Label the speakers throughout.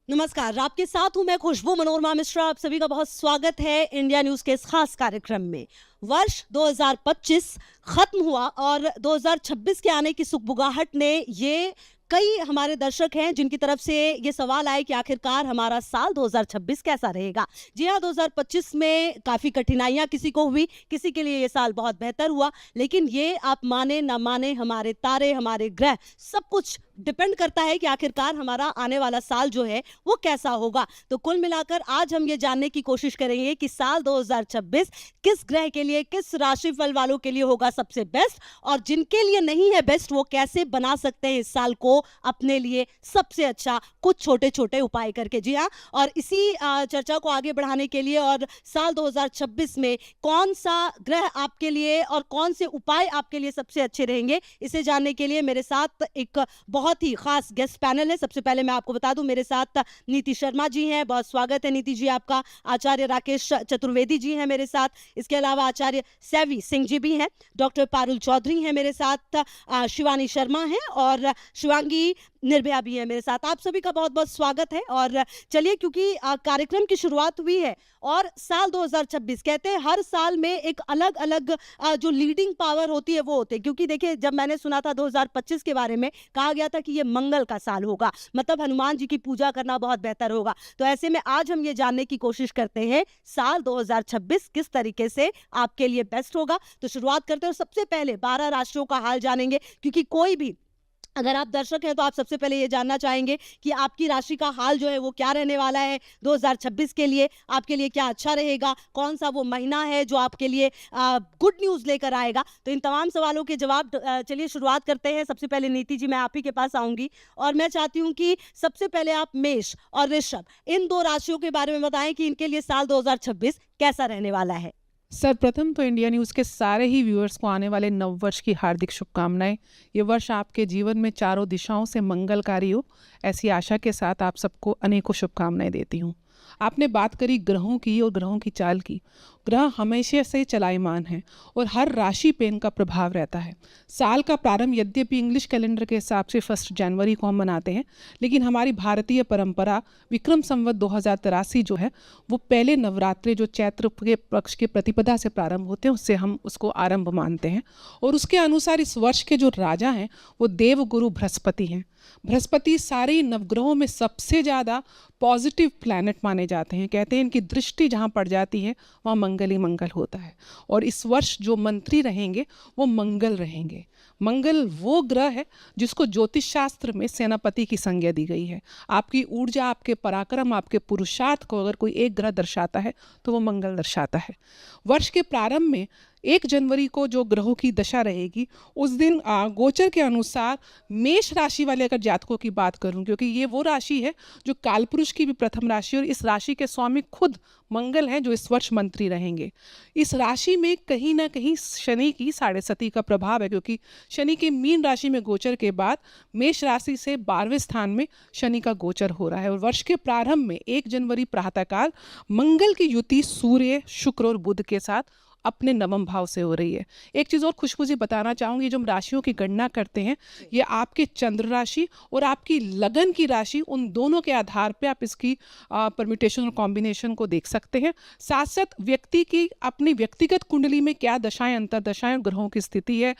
Speaker 1: नमस्कार, आपके साथ हूं मैं खुशबू मनोरमा मिश्रा। आप सभी का बहुत स्वागत है इंडिया न्यूज के इस खास कार्यक्रम में। वर्ष 2025 खत्म हुआ और 2026 के आने की सुगबुगाहट ने ये कई हमारे दर्शक हैं जिनकी तरफ से ये सवाल आए कि आखिरकार हमारा साल 2026 कैसा रहेगा। जी हाँ, 2025 में काफी कठिनाइयां किसी को हुई, किसी के लिए ये साल बहुत बेहतर हुआ, लेकिन ये आप माने ना माने हमारे तारे, हमारे ग्रह, सब कुछ डिपेंड करता है कि आखिरकार हमारा आने वाला साल जो है वो कैसा होगा। तो कुल मिलाकर आज हम ये जानने की कोशिश करेंगे कि साल 2026 किस ग्रह के लिए, किस राशिफल वालों के लिए होगा सबसे बेस्ट, और जिनके लिए नहीं है बेस्ट वो कैसे बना सकते हैं इस साल को अपने लिए सबसे अच्छा, कुछ छोटे छोटे उपाय करके। जी हाँ, और इसी चर्चा को आगे बढ़ाने के लिए और साल 2026 में कौन सा ग्रह आपके लिए और कौन से उपाय आपके लिए सबसे अच्छे रहेंगे, इसे जानने के लिए मेरे साथ एक बहुत ही खास गेस्ट पैनल है। सबसे पहले मैं आपको बता दूं, मेरे साथ नीति शर्मा जी हैं, बहुत स्वागत है नीति जी आपका। आचार्य राकेश चतुर्वेदी जी हैं मेरे साथ, इसके अलावा आचार्य सैवी सिंह जी भी हैं, डॉक्टर पारुल चौधरी हैं मेरे साथ, शिवानी शर्मा हैं और शिवांगी निर्भया भी है मेरे साथ। आप सभी का बहुत बहुत स्वागत है। और चलिए, क्योंकि कार्यक्रम की शुरुआत हुई है और साल 2026 कहते हैं हर साल में एक अलग अलग जो लीडिंग पावर होती है वो होते हैं, क्योंकि देखिए जब मैंने सुना था 2025 के बारे में, कहा गया था कि ये मंगल का साल होगा, मतलब हनुमान जी की पूजा करना बहुत बेहतर होगा। तो ऐसे में आज हम ये जानने की कोशिश करते हैं साल 2026 किस तरीके से आपके लिए बेस्ट होगा। तो शुरुआत करते हैं और सबसे पहले 12 राशियों का हाल जानेंगे, क्योंकि कोई भी अगर आप दर्शक हैं तो आप सबसे पहले ये जानना चाहेंगे कि आपकी राशि का हाल जो है वो क्या रहने वाला है 2026 के लिए, आपके लिए क्या अच्छा रहेगा, कौन सा वो महीना है जो आपके लिए गुड न्यूज़ लेकर आएगा। तो इन तमाम सवालों के जवाब चलिए शुरुआत करते हैं। सबसे पहले नीति जी, मैं आप ही के पास आऊंगी और मैं चाहती हूँ कि सबसे पहले आप मेष और ऋषभ, इन दो राशियों के बारे में बताएं कि इनके लिए साल 2026 कैसा रहने वाला है।
Speaker 2: सर्वप्रथम तो इंडिया न्यूज़ के सारे ही व्यूअर्स को आने वाले नव वर्ष की हार्दिक शुभकामनाएं। ये वर्ष आपके जीवन में चारों दिशाओं से मंगलकारी हो, ऐसी आशा के साथ आप सबको अनेकों शुभकामनाएं देती हूँ। आपने बात करी ग्रहों की और ग्रहों की चाल की। ग्रह हमेशा से चलायमान हैं और हर राशि पे इनका प्रभाव रहता है। साल का प्रारंभ यद्यपि इंग्लिश कैलेंडर के हिसाब से 1 जनवरी को हम मनाते हैं, लेकिन हमारी भारतीय परंपरा विक्रम संवत 2083 जो है वो पहले नवरात्रे जो चैत्र के पक्ष के प्रतिपदा से प्रारंभ होते हैं उससे हम उसको आरंभ मानते हैं। और उसके अनुसार इस वर्ष के जो राजा हैं वो देवगुरु बृहस्पति हैं। बृहस्पति सारे नवग्रहों में सबसे ज़्यादा पॉजिटिव प्लैनेट माने जाते हैं। कहते हैं इनकी दृष्टि जहाँ पड़ जाती है वहाँ मंगल ही मंगल होता है। और इस वर्ष जो मंत्री रहेंगे वो मंगल रहेंगे। मंगल वो ग्रह है जिसको ज्योतिष शास्त्र में सेनापति की संज्ञा दी गई है। आपकी ऊर्जा, आपके पराक्रम, आपके पुरुषार्थ को अगर कोई एक ग्रह दर्शाता है तो वो मंगल दर्शाता है। वर्ष के प्रारंभ में 1 जनवरी को जो ग्रहों की दशा रहेगी उस दिन गोचर के अनुसार मेष राशि वाले अगर जातकों की बात करूं, क्योंकि ये वो राशि है जो कालपुरुष की भी प्रथम राशि और इस राशि के स्वामी खुद मंगल हैं जो इस वर्ष मंत्री रहेंगे। इस राशि में कहीं ना कहीं शनि की 7.5 का प्रभाव है, क्योंकि शनि के मीन राशि में गोचर के बाद मेष राशि से 12वें स्थान में शनि का गोचर हो रहा है। और वर्ष के प्रारंभ में 1 जनवरी प्रातःकाल मंगल की युति सूर्य, शुक्र और बुध के साथ अपने नवम भाव से हो रही है। एक चीज़ और खुशबू जी बताना चाहूँगी, जो हम राशियों की गणना करते हैं ये आपके चंद्र राशि और आपकी लगन की राशि, उन दोनों के आधार पे आप इसकी परम्यूटेशन और कॉम्बिनेशन को देख सकते हैं। साथ साथ व्यक्ति की अपनी व्यक्तिगत कुंडली में क्या दशाएं, अंतरदशाएं और ग्रहों की स्थिति है,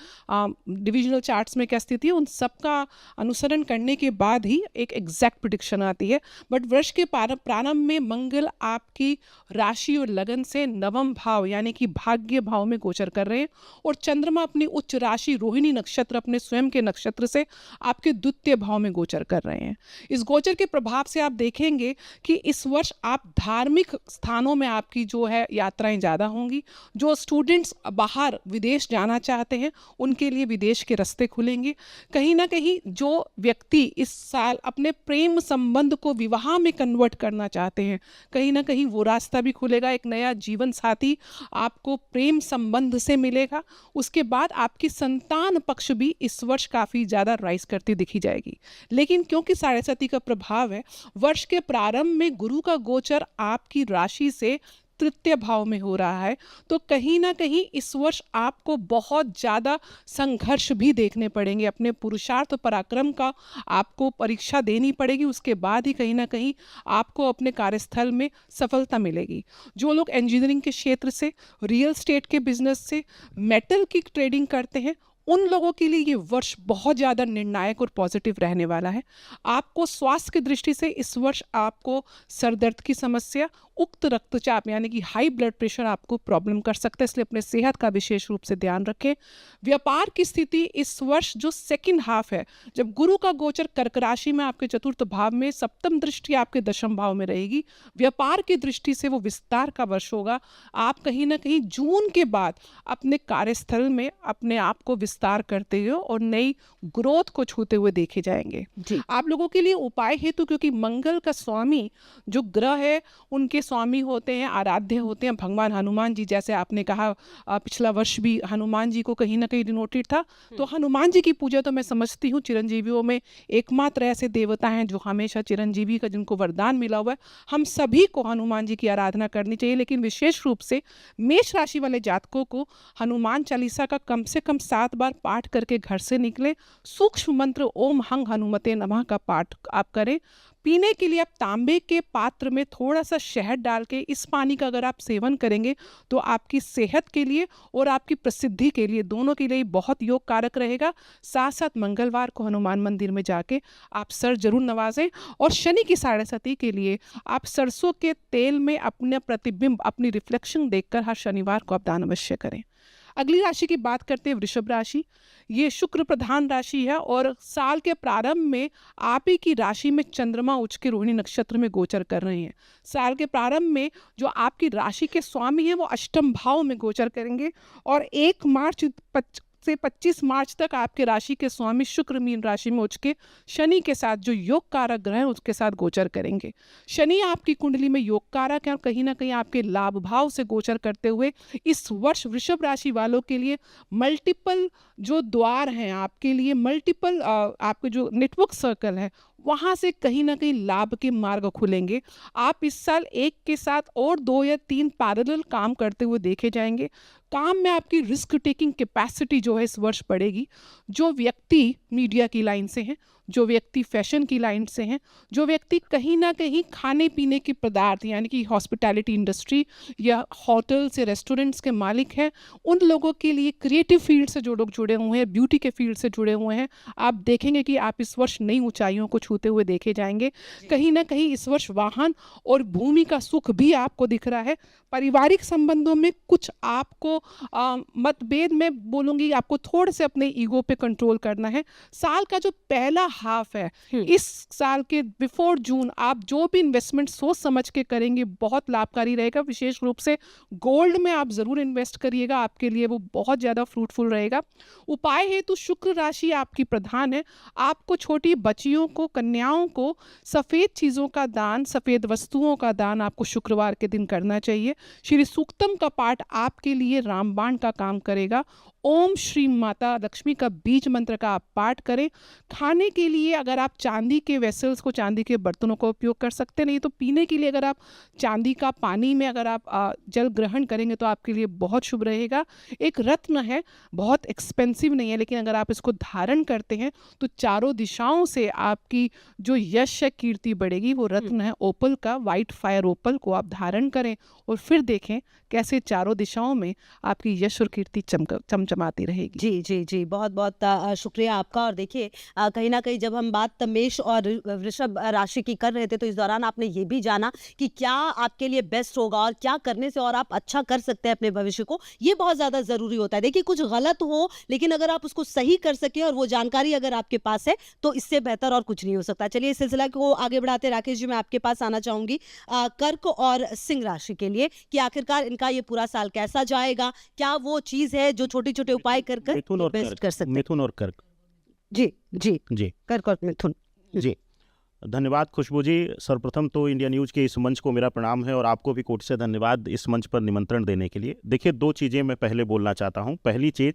Speaker 2: डिविजनल चार्ट्स में क्या स्थिति है, उन सब का अनुसरण करने के बाद ही एक एग्जैक्ट प्रिडिक्शन आती है। बट वर्ष के प्रारंभ में मंगल आपकी राशि और लगन से नवम भाव यानी कि भाग्य भाव में गोचर कर रहे हैं और चंद्रमा अपनी उच्च राशि रोहिणी नक्षत्र अपने स्वयं के नक्षत्र से आपके द्वितीय भाव में गोचर कर रहे हैं। इस गोचर के प्रभाव से आप देखेंगे कि इस वर्ष आप धार्मिक स्थानों में आपकी जो है यात्राएं ज़्यादा होंगी। जो स्टूडेंट्स बाहर विदेश जाना चाहते हैं उनके लिए विदेश के रास्ते खुलेंगे। कहीं ना कहीं जो व्यक्ति इस साल अपने प्रेम संबंध को विवाह में कन्वर्ट करना चाहते हैं, कहीं ना कहीं वो रास्ता भी खुलेगा। एक नया जीवन साथी आपको प्रेम संबंध से मिलेगा। उसके बाद आपकी संतान पक्ष भी इस वर्ष काफ़ी ज़्यादा राइज करती दिखी जाएगी। लेकिन क्योंकि 7.5 का प्रभाव है, वर्ष के प्रारंभ में गुरु का गोचर आपकी राशि से तृतीय भाव में हो रहा है, तो कहीं ना कहीं इस वर्ष आपको बहुत ज़्यादा संघर्ष भी देखने पड़ेंगे। अपने पुरुषार्थ और पराक्रम का आपको परीक्षा देनी पड़ेगी, उसके बाद ही कहीं ना कहीं आपको अपने कार्यस्थल में सफलता मिलेगी। जो लोग इंजीनियरिंग के क्षेत्र से, रियल एस्टेट के बिजनेस से, मेटल की ट्रेडिंग करते हैं, उन लोगों के लिए ये वर्ष बहुत ज़्यादा निर्णायक और पॉजिटिव रहने वाला है। आपको स्वास्थ्य की दृष्टि से इस वर्ष आपको सर दर्द की समस्या, उक्त रक्तचाप यानी कि हाई ब्लड प्रेशर आपको प्रॉब्लम कर सकता है, इसलिए अपने सेहत का विशेष रूप से ध्यान रखें। व्यापार की स्थिति इस वर्ष जो सेकंड हाफ है, जब गुरु का गोचर कर्क राशि में आपके चतुर्थ भाव में, सप्तम दृष्टि आपके दशम भाव में रहेगी, व्यापार की दृष्टि से वो विस्तार का वर्ष होगा। आप कहीं ना कहीं जून के बाद अपने कार्यस्थल में अपने आप को विस्तार करते हुए और नई ग्रोथ को छूते हुए देखे जाएंगे। आप लोगों के लिए उपाय हेतु, क्योंकि मंगल का स्वामी जो ग्रह है, उनके स्वामी होते हैं, आराध्य होते हैं भगवान हनुमान जी। जैसे आपने कहा पिछला वर्ष भी हनुमान जी को कहीं ना कहीं डिनोटेड था, तो हनुमान जी की पूजा तो मैं समझती हूँ चिरंजीवियों में एकमात्र ऐसे देवता हैं जो हमेशा चिरंजीवी का जिनको वरदान मिला हुआ है। हम सभी को हनुमान जी की आराधना करनी चाहिए, लेकिन विशेष रूप से मेष राशि वाले जातकों को हनुमान चालीसा का कम से कम 7 बार पाठ करके घर से निकले। सूक्ष्म मंत्र ओम हंग हनुमते नमः का पाठ आप करें। पीने के लिए आप तांबे के पात्र में थोड़ा सा शहद डाल के इस पानी का अगर आप सेवन करेंगे तो आपकी सेहत के लिए और आपकी प्रसिद्धि के लिए, दोनों के लिए बहुत योग कारक रहेगा। साथ साथ मंगलवार को हनुमान मंदिर में जाके आप सर जरूर नवाजें। और शनि की साढ़े साती के लिए आप सरसों के तेल में अपना प्रतिबिंब, अपनी रिफ्लेक्शन देखकर हर शनिवार को आप दान अवश्य करें। अगली राशि की बात करते हैं वृषभ राशि। ये शुक्र प्रधान राशि है और साल के प्रारंभ में आप ही की राशि में चंद्रमा उच्च के रोहिणी नक्षत्र में गोचर कर रहे हैं। साल के प्रारंभ में जो आपकी राशि के स्वामी हैं वो अष्टम भाव में गोचर करेंगे और 1 मार्च से 25 मार्च तक आपके राशि के स्वामी शुक्र मीन राशि में उच्च के शनि के साथ जो योग कारक ग्रह हैं उसके साथ गोचर करेंगे। शनि आपकी कुंडली में योग कारक है और कहीं ना कहीं आपके लाभ भाव से गोचर करते हुए इस वर्ष वृषभ राशि वालों के लिए मल्टीपल जो द्वार हैं आपके लिए, मल्टीपल आपके जो नेटवर्क सर्कल है वहाँ से कहीं ना कहीं लाभ के मार्ग खुलेंगे। आप इस साल एक के साथ और 2 या 3 पैरेलल काम करते हुए देखे जाएंगे। काम में आपकी रिस्क टेकिंग कैपेसिटी जो है इस वर्ष बढ़ेगी। जो व्यक्ति मीडिया की लाइन से हैं, जो व्यक्ति फैशन की लाइन से हैं, जो व्यक्ति कहीं ना कहीं खाने पीने के पदार्थ यानी कि हॉस्पिटैलिटी इंडस्ट्री या होटल से रेस्टोरेंट्स के मालिक हैं, उन लोगों के लिए क्रिएटिव फील्ड से जो लोग जुड़े हुए हैं, ब्यूटी के फील्ड से जुड़े हुए हैं, आप देखेंगे कि आप इस वर्ष नई ऊंचाइयों को छूते हुए देखे जाएंगे। कहीं ना कहीं इस वर्ष वाहन और भूमि का सुख भी आपको दिख रहा है। पारिवारिक संबंधों में कुछ आपको मतभेद में बोलूँगी, आपको थोड़े से अपने ईगो पे कंट्रोल करना है। साल का जो पहला हाफ है, इस साल के बिफोर जून आप जो भी इन्वेस्टमेंट सोच समझ के करेंगे बहुत लाभकारी रहेगा। विशेष रूप से गोल्ड में आप ज़रूर इन्वेस्ट करिएगा, आपके लिए वो बहुत ज़्यादा फ्रूटफुल रहेगा। उपाय हेतु शुक्र राशि आपकी प्रधान है। आपको छोटी बच्चियों को, कन्याओं को सफ़ेद चीज़ों का दान, सफ़ेद वस्तुओं का दान आपको शुक्रवार के दिन करना चाहिए। श्री सूक्तम का पाठ आपके लिए रामबाण का काम करेगा। ओम श्री माता लक्ष्मी का बीज मंत्र का आप पाठ करें। खाने के लिए अगर आप चांदी के वेसल्स को, चांदी के बर्तनों का उपयोग कर सकते, नहीं तो पीने के लिए अगर आप चांदी का पानी में अगर आप जल ग्रहण करेंगे तो आपके लिए बहुत शुभ रहेगा। एक रत्न है, बहुत एक्सपेंसिव नहीं है, लेकिन अगर आप इसको धारण करते हैं तो चारों दिशाओं से आपकी जो यश है, कीर्ति बढ़ेगी। वो रत्न है ओपल का, वाइट फायर ओपल को आप धारण करें और फिर देखें कैसे चारों दिशाओं में आपकी यश और कीर्ति चमचमाती रहेगी।
Speaker 1: जी जी जी, बहुत बहुत शुक्रिया आपका। और देखिए कहीं ना कहीं जब हम बात मेष और वृषभ राशि की कर रहे थे तो इस दौरान आपने ये भी जाना कि क्या आपके लिए बेस्ट होगा और क्या करने से और आप अच्छा कर सकते हैं अपने भविष्य को, ये बहुत ज़्यादा ज़रूरी होता है। देखिए कुछ गलत हो लेकिन अगर आप उसको सही कर सकें और वो जानकारी अगर आपके पास है तो इससे बेहतर और कुछ नहीं हो सकता। चलिए इस सिलसिला को आगे बढ़ाते राकेश जी, मैं आपके पास आना चाहूँगी कर्क और सिंह राशि के लिए कि आखिरकार इनका ये पूरा साल कैसा जाएगा, क्या वो चीज़ है जो छोटे छोटे उपाय कर बेस्ट कर सकते हैं।
Speaker 3: मिथुन और कर्क।
Speaker 1: जी जी
Speaker 3: जी
Speaker 1: कर्क और मिथुन।
Speaker 3: जी, धन्यवाद खुशबू जी। सर्वप्रथम तो इंडिया न्यूज़ के इस मंच को मेरा प्रणाम है और आपको भी कोटि से धन्यवाद इस मंच पर निमंत्रण देने के लिए। देखिए 2 चीज़ें मैं पहले बोलना चाहता हूँ। पहली चीज़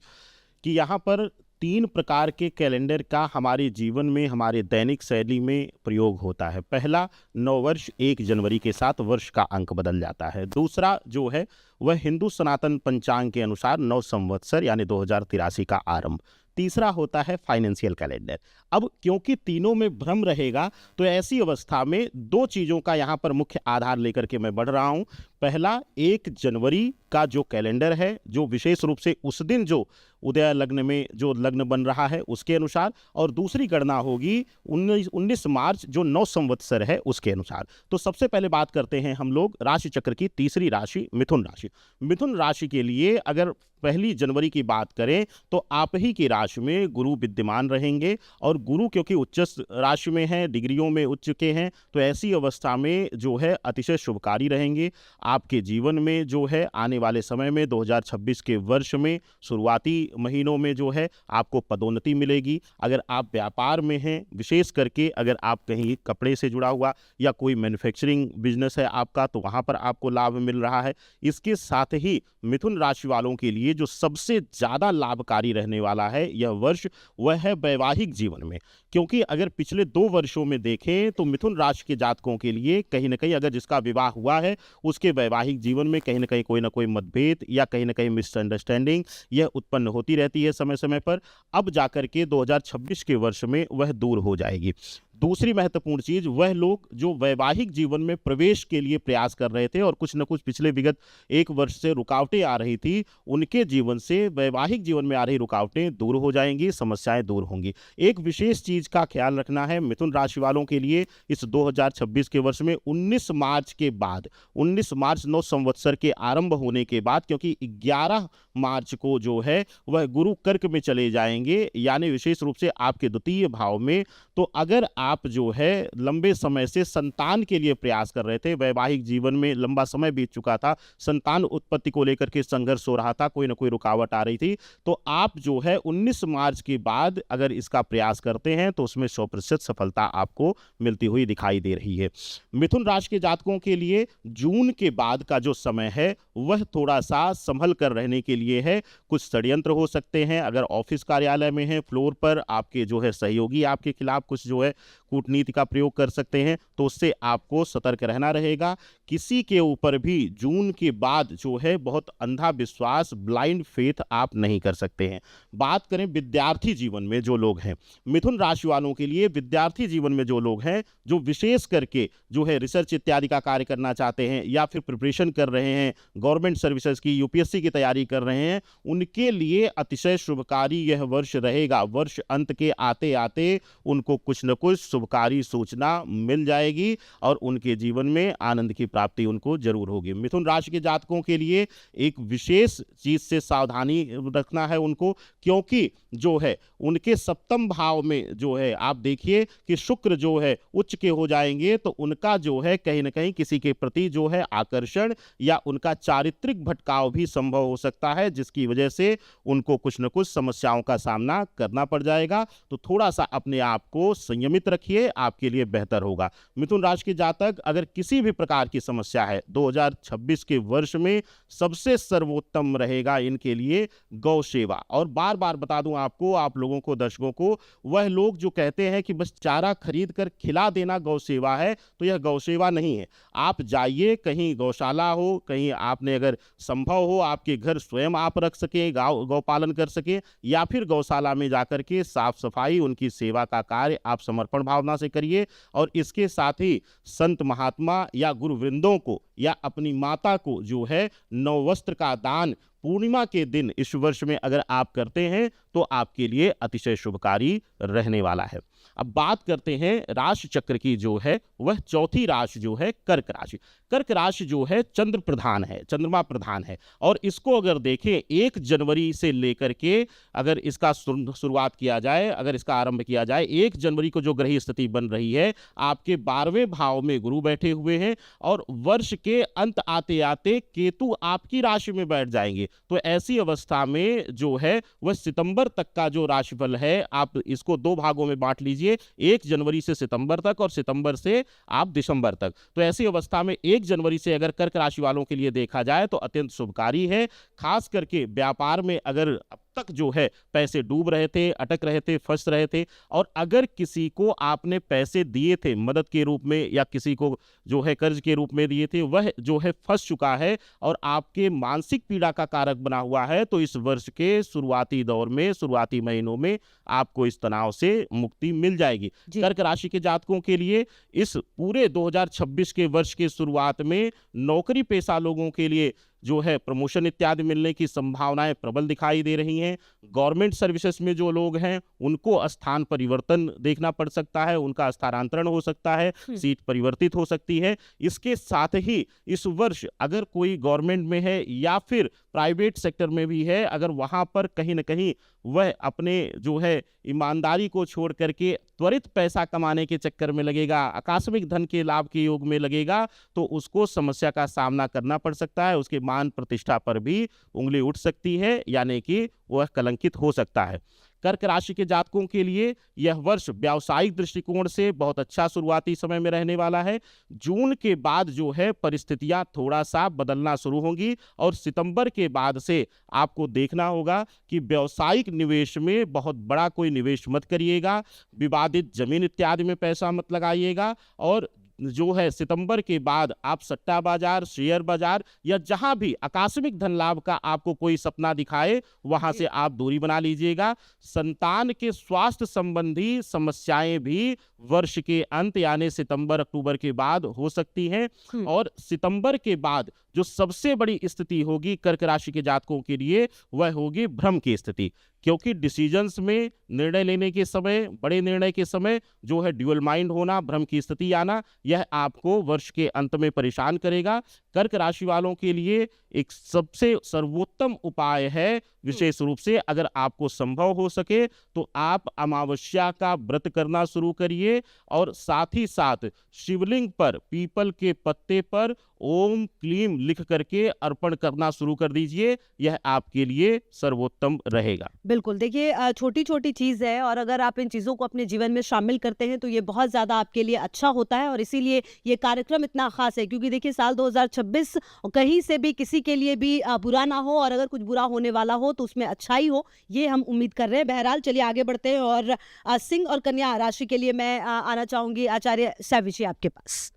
Speaker 3: कि यहाँ पर तीन प्रकार के कैलेंडर का हमारे जीवन में, हमारे दैनिक शैली में प्रयोग होता है। पहला, नववर्ष 1 जनवरी के साथ वर्ष का अंक बदल जाता है। दूसरा जो है वह हिंदू सनातन पंचांग के अनुसार नव संवत्सर यानी 2083 का आरंभ। तीसरा होता है फाइनेंशियल कैलेंडर। अब क्योंकि तीनों में भ्रम रहेगा तो ऐसी अवस्था में दो चीज़ों का यहाँ पर मुख्य आधार लेकर के मैं बढ़ रहा हूँ। पहला, 1 जनवरी का जो कैलेंडर है, जो विशेष रूप से उस दिन जो उदय लग्न में जो लग्न बन रहा है उसके अनुसार, और दूसरी गणना होगी 19 मार्च जो नव संवत्सर है उसके अनुसार। तो सबसे पहले बात करते हैं हम लोग राशि चक्र की तीसरी राशि मिथुन राशि। मिथुन राशि के लिए अगर 1 जनवरी की बात करें तो आप ही की राशि में गुरु विद्यमान रहेंगे, और गुरु क्योंकि उच्च राशि में हैं, डिग्रियों में उच्च के हैं, तो ऐसी अवस्था में जो है अतिशय शुभकारी रहेंगे। आपके जीवन में जो है आने वाले समय में 2026 के वर्ष में शुरुआती महीनों में जो है आपको पदोन्नति मिलेगी। अगर आप व्यापार में हैं, विशेष करके अगर आप कहीं कपड़े से जुड़ा हुआ या कोई मैन्युफैक्चरिंग बिजनेस है आपका, तो वहाँ पर आपको लाभ मिल रहा है। इसके साथ ही मिथुन राशि वालों के लिए जो सबसे ज़्यादा लाभकारी रहने वाला है यह वर्ष, वह है वैवाहिक जीवन में। क्योंकि अगर पिछले 2 वर्षों में देखें तो मिथुन राशि के जातकों के लिए कहीं ना कहीं अगर जिसका विवाह हुआ है उसके वैवाहिक जीवन में कहीं ना कोई मतभेद या कहीं ना कहीं मिसअंडरस्टैंडिंग यह उत्पन्न होती रहती है समय समय पर। अब जाकर के 2026 के वर्ष में वह दूर हो जाएगी। दूसरी महत्वपूर्ण चीज, वह लोग जो वैवाहिक जीवन में प्रवेश के लिए प्रयास कर रहे थे और कुछ न कुछ पिछले विगत 1 वर्ष से रुकावटें आ रही थी, उनके जीवन से वैवाहिक जीवन में आ रही रुकावटें दूर हो जाएंगी, समस्याएं दूर होंगी। एक विशेष चीज का ख्याल रखना है मिथुन राशि वालों के लिए इस 2026 के वर्ष में 19 मार्च के बाद, 19 मार्च नव संवत्सर के आरंभ होने के बाद, क्योंकि 11 मार्च को जो है वह गुरु कर्क में चले जाएंगे, यानी विशेष रूप से आपके द्वितीय भाव में। तो अगर आप जो है लंबे समय से संतान के लिए प्रयास कर रहे थे, वैवाहिक जीवन में लंबा समय बीत चुका था, संतान उत्पत्ति को लेकर के संघर्ष हो रहा था, कोई ना कोई रुकावट आ रही थी, तो आप जो है 19 मार्च के बाद अगर इसका प्रयास करते हैं तो उसमें 100% सफलता आपको मिलती हुई दिखाई दे रही है। मिथुन राशि के जातकों के लिए जून के बाद का जो समय है वह थोड़ा सा संभल कर रहने के लिए है। कुछ षड्यंत्र हो सकते हैं, अगर ऑफिस कार्यालय में है, फ्लोर पर आपके जो है सहयोगी आपके खिलाफ कुछ जो है कूटनीति का प्रयोग कर सकते हैं, तो उससे आपको सतर्क रहना रहेगा। किसी के ऊपर भी जून के बाद जो है बहुत अंधा विश्वास, ब्लाइंड फेथ आप नहीं कर सकते हैं। बात करें विद्यार्थी जीवन में जो लोग हैं, मिथुन राशि वालों के लिए विद्यार्थी जीवन में जो लोग हैं, जो विशेष करके जो है रिसर्च इत्यादि का कार्य करना चाहते हैं या फिर प्रिपरेशन कर रहे हैं, गवर्नमेंट सर्विसेज की, यूपीएससी की तैयारी कर रहे हैं, उनके लिए अतिशय शुभकारी यह वर्ष रहेगा। वर्ष अंत के आते आते उनको कुछ न कुछ शुभकारी सूचना मिल जाएगी और उनके जीवन में आनंद की प्राप्ति उनको जरूर होगी। मिथुन राशि के जातकों के लिए एक विशेष चीज से सावधानी रखना है उनको, क्योंकि जो है उनके 7वें भाव में जो है आप देखिए कि शुक्र जो है उच्च के हो जाएंगे, तो उनका जो है कहीं ना कहीं किसी के प्रति जो है आकर्षण या उनका चारित्रिक भटकाव भी संभव हो सकता है, जिसकी वजह से उनको कुछ न कुछ समस्याओं का सामना करना पड़ जाएगा। तो थोड़ा सा अपने आप को संयमित रखिए, आपके लिए बेहतर होगा। मिथुन राशि के जातक अगर किसी भी प्रकार की समस्या है, 2026 के वर्ष में सबसे सर्वोत्तम रहेगा इनके लिए गौ सेवा। और बार बार बता दूं आपको, आप लोगों को, दर्शकों को, वह लोग जो कहते हैं कि बस चारा खरीद कर खिला देना गौ सेवा है, तो यह गौ सेवा नहीं है। आप जाइए, कहीं गौशाला हो, कहीं आपने अगर संभव हो आपके घर स्वयं आप रख सके, गौ पालन कर सके, या फिर गौशाला में जाकर के साफ सफाई, उनकी सेवा का कार्य आप समर्पण भावना से करिए। और इसके साथ ही संत महात्मा या गुरुवृंदों को या अपनी माता को जो है नववस्त्र का दान पूर्णिमा के दिन इस वर्ष में अगर आप करते हैं तो आपके लिए अतिशय शुभकारी रहने वाला है। अब बात करते हैं राशि चक्र की, जो है वह चौथी राशि जो है कर्क राशि। कर्क राशि जो है चंद्र प्रधान है, चंद्रमा प्रधान है, और इसको अगर देखें 1 जनवरी से लेकर के अगर इसका शुरुआत किया जाए, अगर इसका आरंभ किया जाए, 1 जनवरी को जो ग्रह स्थिति बन रही है, आपके 12वें भाव में गुरु बैठे हुए हैं और वर्ष के अंत आते आते केतु आपकी राशि में बैठ जाएंगे। तो ऐसी अवस्था में जो है वह सितंबर तक का जो राशिफल है, आप इसको 2 भागों में बांट लीजिए, 1 जनवरी से सितंबर तक और सितंबर से आप दिसंबर तक। तो ऐसी अवस्था में 1 जनवरी से अगर कर्क राशि वालों के लिए देखा जाए तो अत्यंत शुभकारी है। खास करके व्यापार में अगर तक जो है पैसे डूब रहे थे, अटक रहे थे, फंस रहे थे। और अगर किसी को आपने पैसे दिए थे मदद के रूप में या किसी को जो है कर्ज के रूप में दिए थे, वह जो है फंस चुका है और आपके मानसिक पीड़ा का कारक बना हुआ है, तो इस वर्ष के शुरुआती दौर में, शुरुआती महीनों में आपको इस तनाव से मुक्ति मिल जाएगी। कर्क राशि के जातकों के लिए इस पूरे 2026 के वर्ष के शुरुआत में नौकरी पेशा लोगों के लिए जो है प्रमोशन इत्यादि मिलने की संभावनाएं प्रबल दिखाई दे रही हैं। गवर्नमेंट सर्विसेज में जो लोग हैं उनको स्थान परिवर्तन देखना पड़ सकता है, उनका स्थानांतरण हो सकता है, सीट परिवर्तित हो सकती है। इसके साथ ही इस वर्ष अगर कोई गवर्नमेंट में है या फिर प्राइवेट सेक्टर में भी है, अगर वहां पर कहीं ना कहीं वह अपने जो है ईमानदारी को छोड़ करके त्वरित पैसा कमाने के चक्कर में लगेगा, आकस्मिक धन के लाभ के योग में लगेगा, तो उसको समस्या का सामना करना पड़ सकता है। उसके मान प्रतिष्ठा पर भी उंगली उठ सकती है, यानी कि वह कलंकित हो सकता है। कर्क राशि के जातकों के लिए यह वर्ष व्यावसायिक दृष्टिकोण से बहुत अच्छा शुरुआती समय में रहने वाला है। जून के बाद जो है परिस्थितियां थोड़ा सा बदलना शुरू होंगी और सितंबर के बाद से आपको देखना होगा कि व्यावसायिक निवेश में बहुत बड़ा कोई निवेश मत करिएगा, विवादित जमीन इत्यादि में पैसा मत लगाइएगा। और जो है सितंबर के बाद आप सट्टा बाजार, शेयर बाजार या जहां भी आकस्मिक धन लाभ का आपको कोई सपना दिखाए वहां से आप दूरी बना लीजिएगा। संतान के स्वास्थ्य संबंधी समस्याएं भी वर्ष के अंत यानी सितंबर अक्टूबर के बाद हो सकती हैं। और सितंबर के बाद जो सबसे बड़ी स्थिति होगी कर्क राशि के जातकों के लिए वह होगी भ्रम की स्थिति, क्योंकि डिसीजंस में निर्णय लेने के समय, बड़े निर्णय के समय जो है ड्यूअल माइंड होना, भ्रम की स्थिति आना, यह आपको वर्ष के अंत में परेशान करेगा। कर्क राशि वालों के लिए एक सबसे सर्वोत्तम उपाय है, विशेष रूप से अगर आपको संभव हो सके तो आप अमावस्या का व्रत करना शुरू करिए और साथ ही साथ शिवलिंग पर पीपल के पत्ते पर ओम क्लीम लिख करके अर्पण करना शुरू कर दीजिए। यह आपके लिए सर्वोत्तम रहेगा।
Speaker 1: बिल्कुल, देखिए छोटी छोटी चीज़ है और अगर आप इन चीज़ों को अपने जीवन में शामिल करते हैं तो ये बहुत ज़्यादा आपके लिए अच्छा होता है। और इसीलिए ये कार्यक्रम इतना खास है, क्योंकि देखिए साल 2026 कहीं से भी किसी के लिए भी बुरा ना हो, और अगर कुछ बुरा होने वाला हो तो उसमें अच्छाई हो, ये हम उम्मीद कर रहे हैं। बहरहाल चलिए आगे बढ़ते हैं और सिंह और कन्या राशि के लिए मैं आना चाहूंगी आचार्य सैवी जी आपके पास।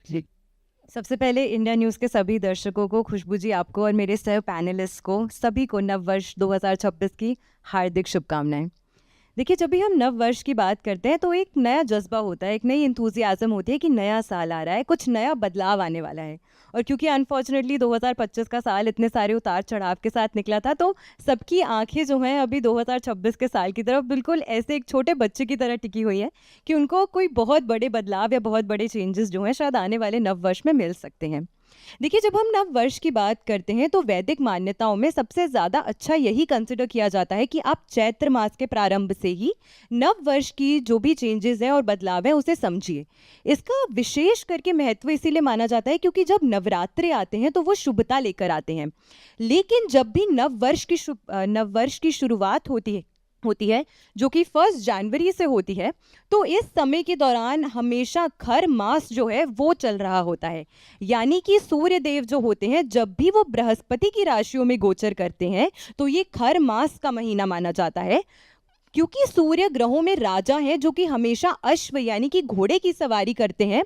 Speaker 4: सबसे पहले इंडिया न्यूज़ के सभी दर्शकों को, खुशबू जी आपको और मेरे सह पैनलिस्ट को, सभी को नव वर्ष 2026 की हार्दिक शुभकामनाएं। देखिए, जब भी हम नव वर्ष की बात करते हैं तो एक नया जज्बा होता है, एक नई इंथुजियाज़म होती है कि नया साल आ रहा है, कुछ नया बदलाव आने वाला है। और क्योंकि अनफॉर्चुनेटली 2025 का साल इतने सारे उतार चढ़ाव के साथ निकला था, तो सबकी आंखें जो हैं अभी 2026 के साल की तरफ बिल्कुल ऐसे एक छोटे बच्चे की तरह टिकी हुई है कि उनको कोई बहुत बड़े बदलाव या बहुत बड़े चेंजेस जो हैं शायद आने वाले नव वर्ष में मिल सकते हैं। देखिए, जब हम नव वर्ष की बात करते हैं तो वैदिक मान्यताओं में सबसे ज़्यादा अच्छा यही कंसिडर किया जाता है कि आप चैत्र मास के प्रारंभ से ही नव वर्ष की जो भी चेंजेस हैं और बदलाव हैं उसे समझिए। इसका विशेष करके महत्व इसीलिए माना जाता है क्योंकि जब नवरात्रे आते हैं तो वो शुभता लेकर आते हैं। लेकिन जब भी नव वर्ष की शुरुआत होती है जो कि 1 जनवरी से होती है, तो इस समय के दौरान हमेशा खर मास जो है वो चल रहा होता है। यानी कि सूर्य देव जो होते हैं जब भी वो बृहस्पति की राशियों में गोचर करते हैं तो ये खर मास का महीना माना जाता है, क्योंकि सूर्य ग्रहों में राजा हैं जो कि हमेशा अश्व यानी कि घोड़े की सवारी करते हैं।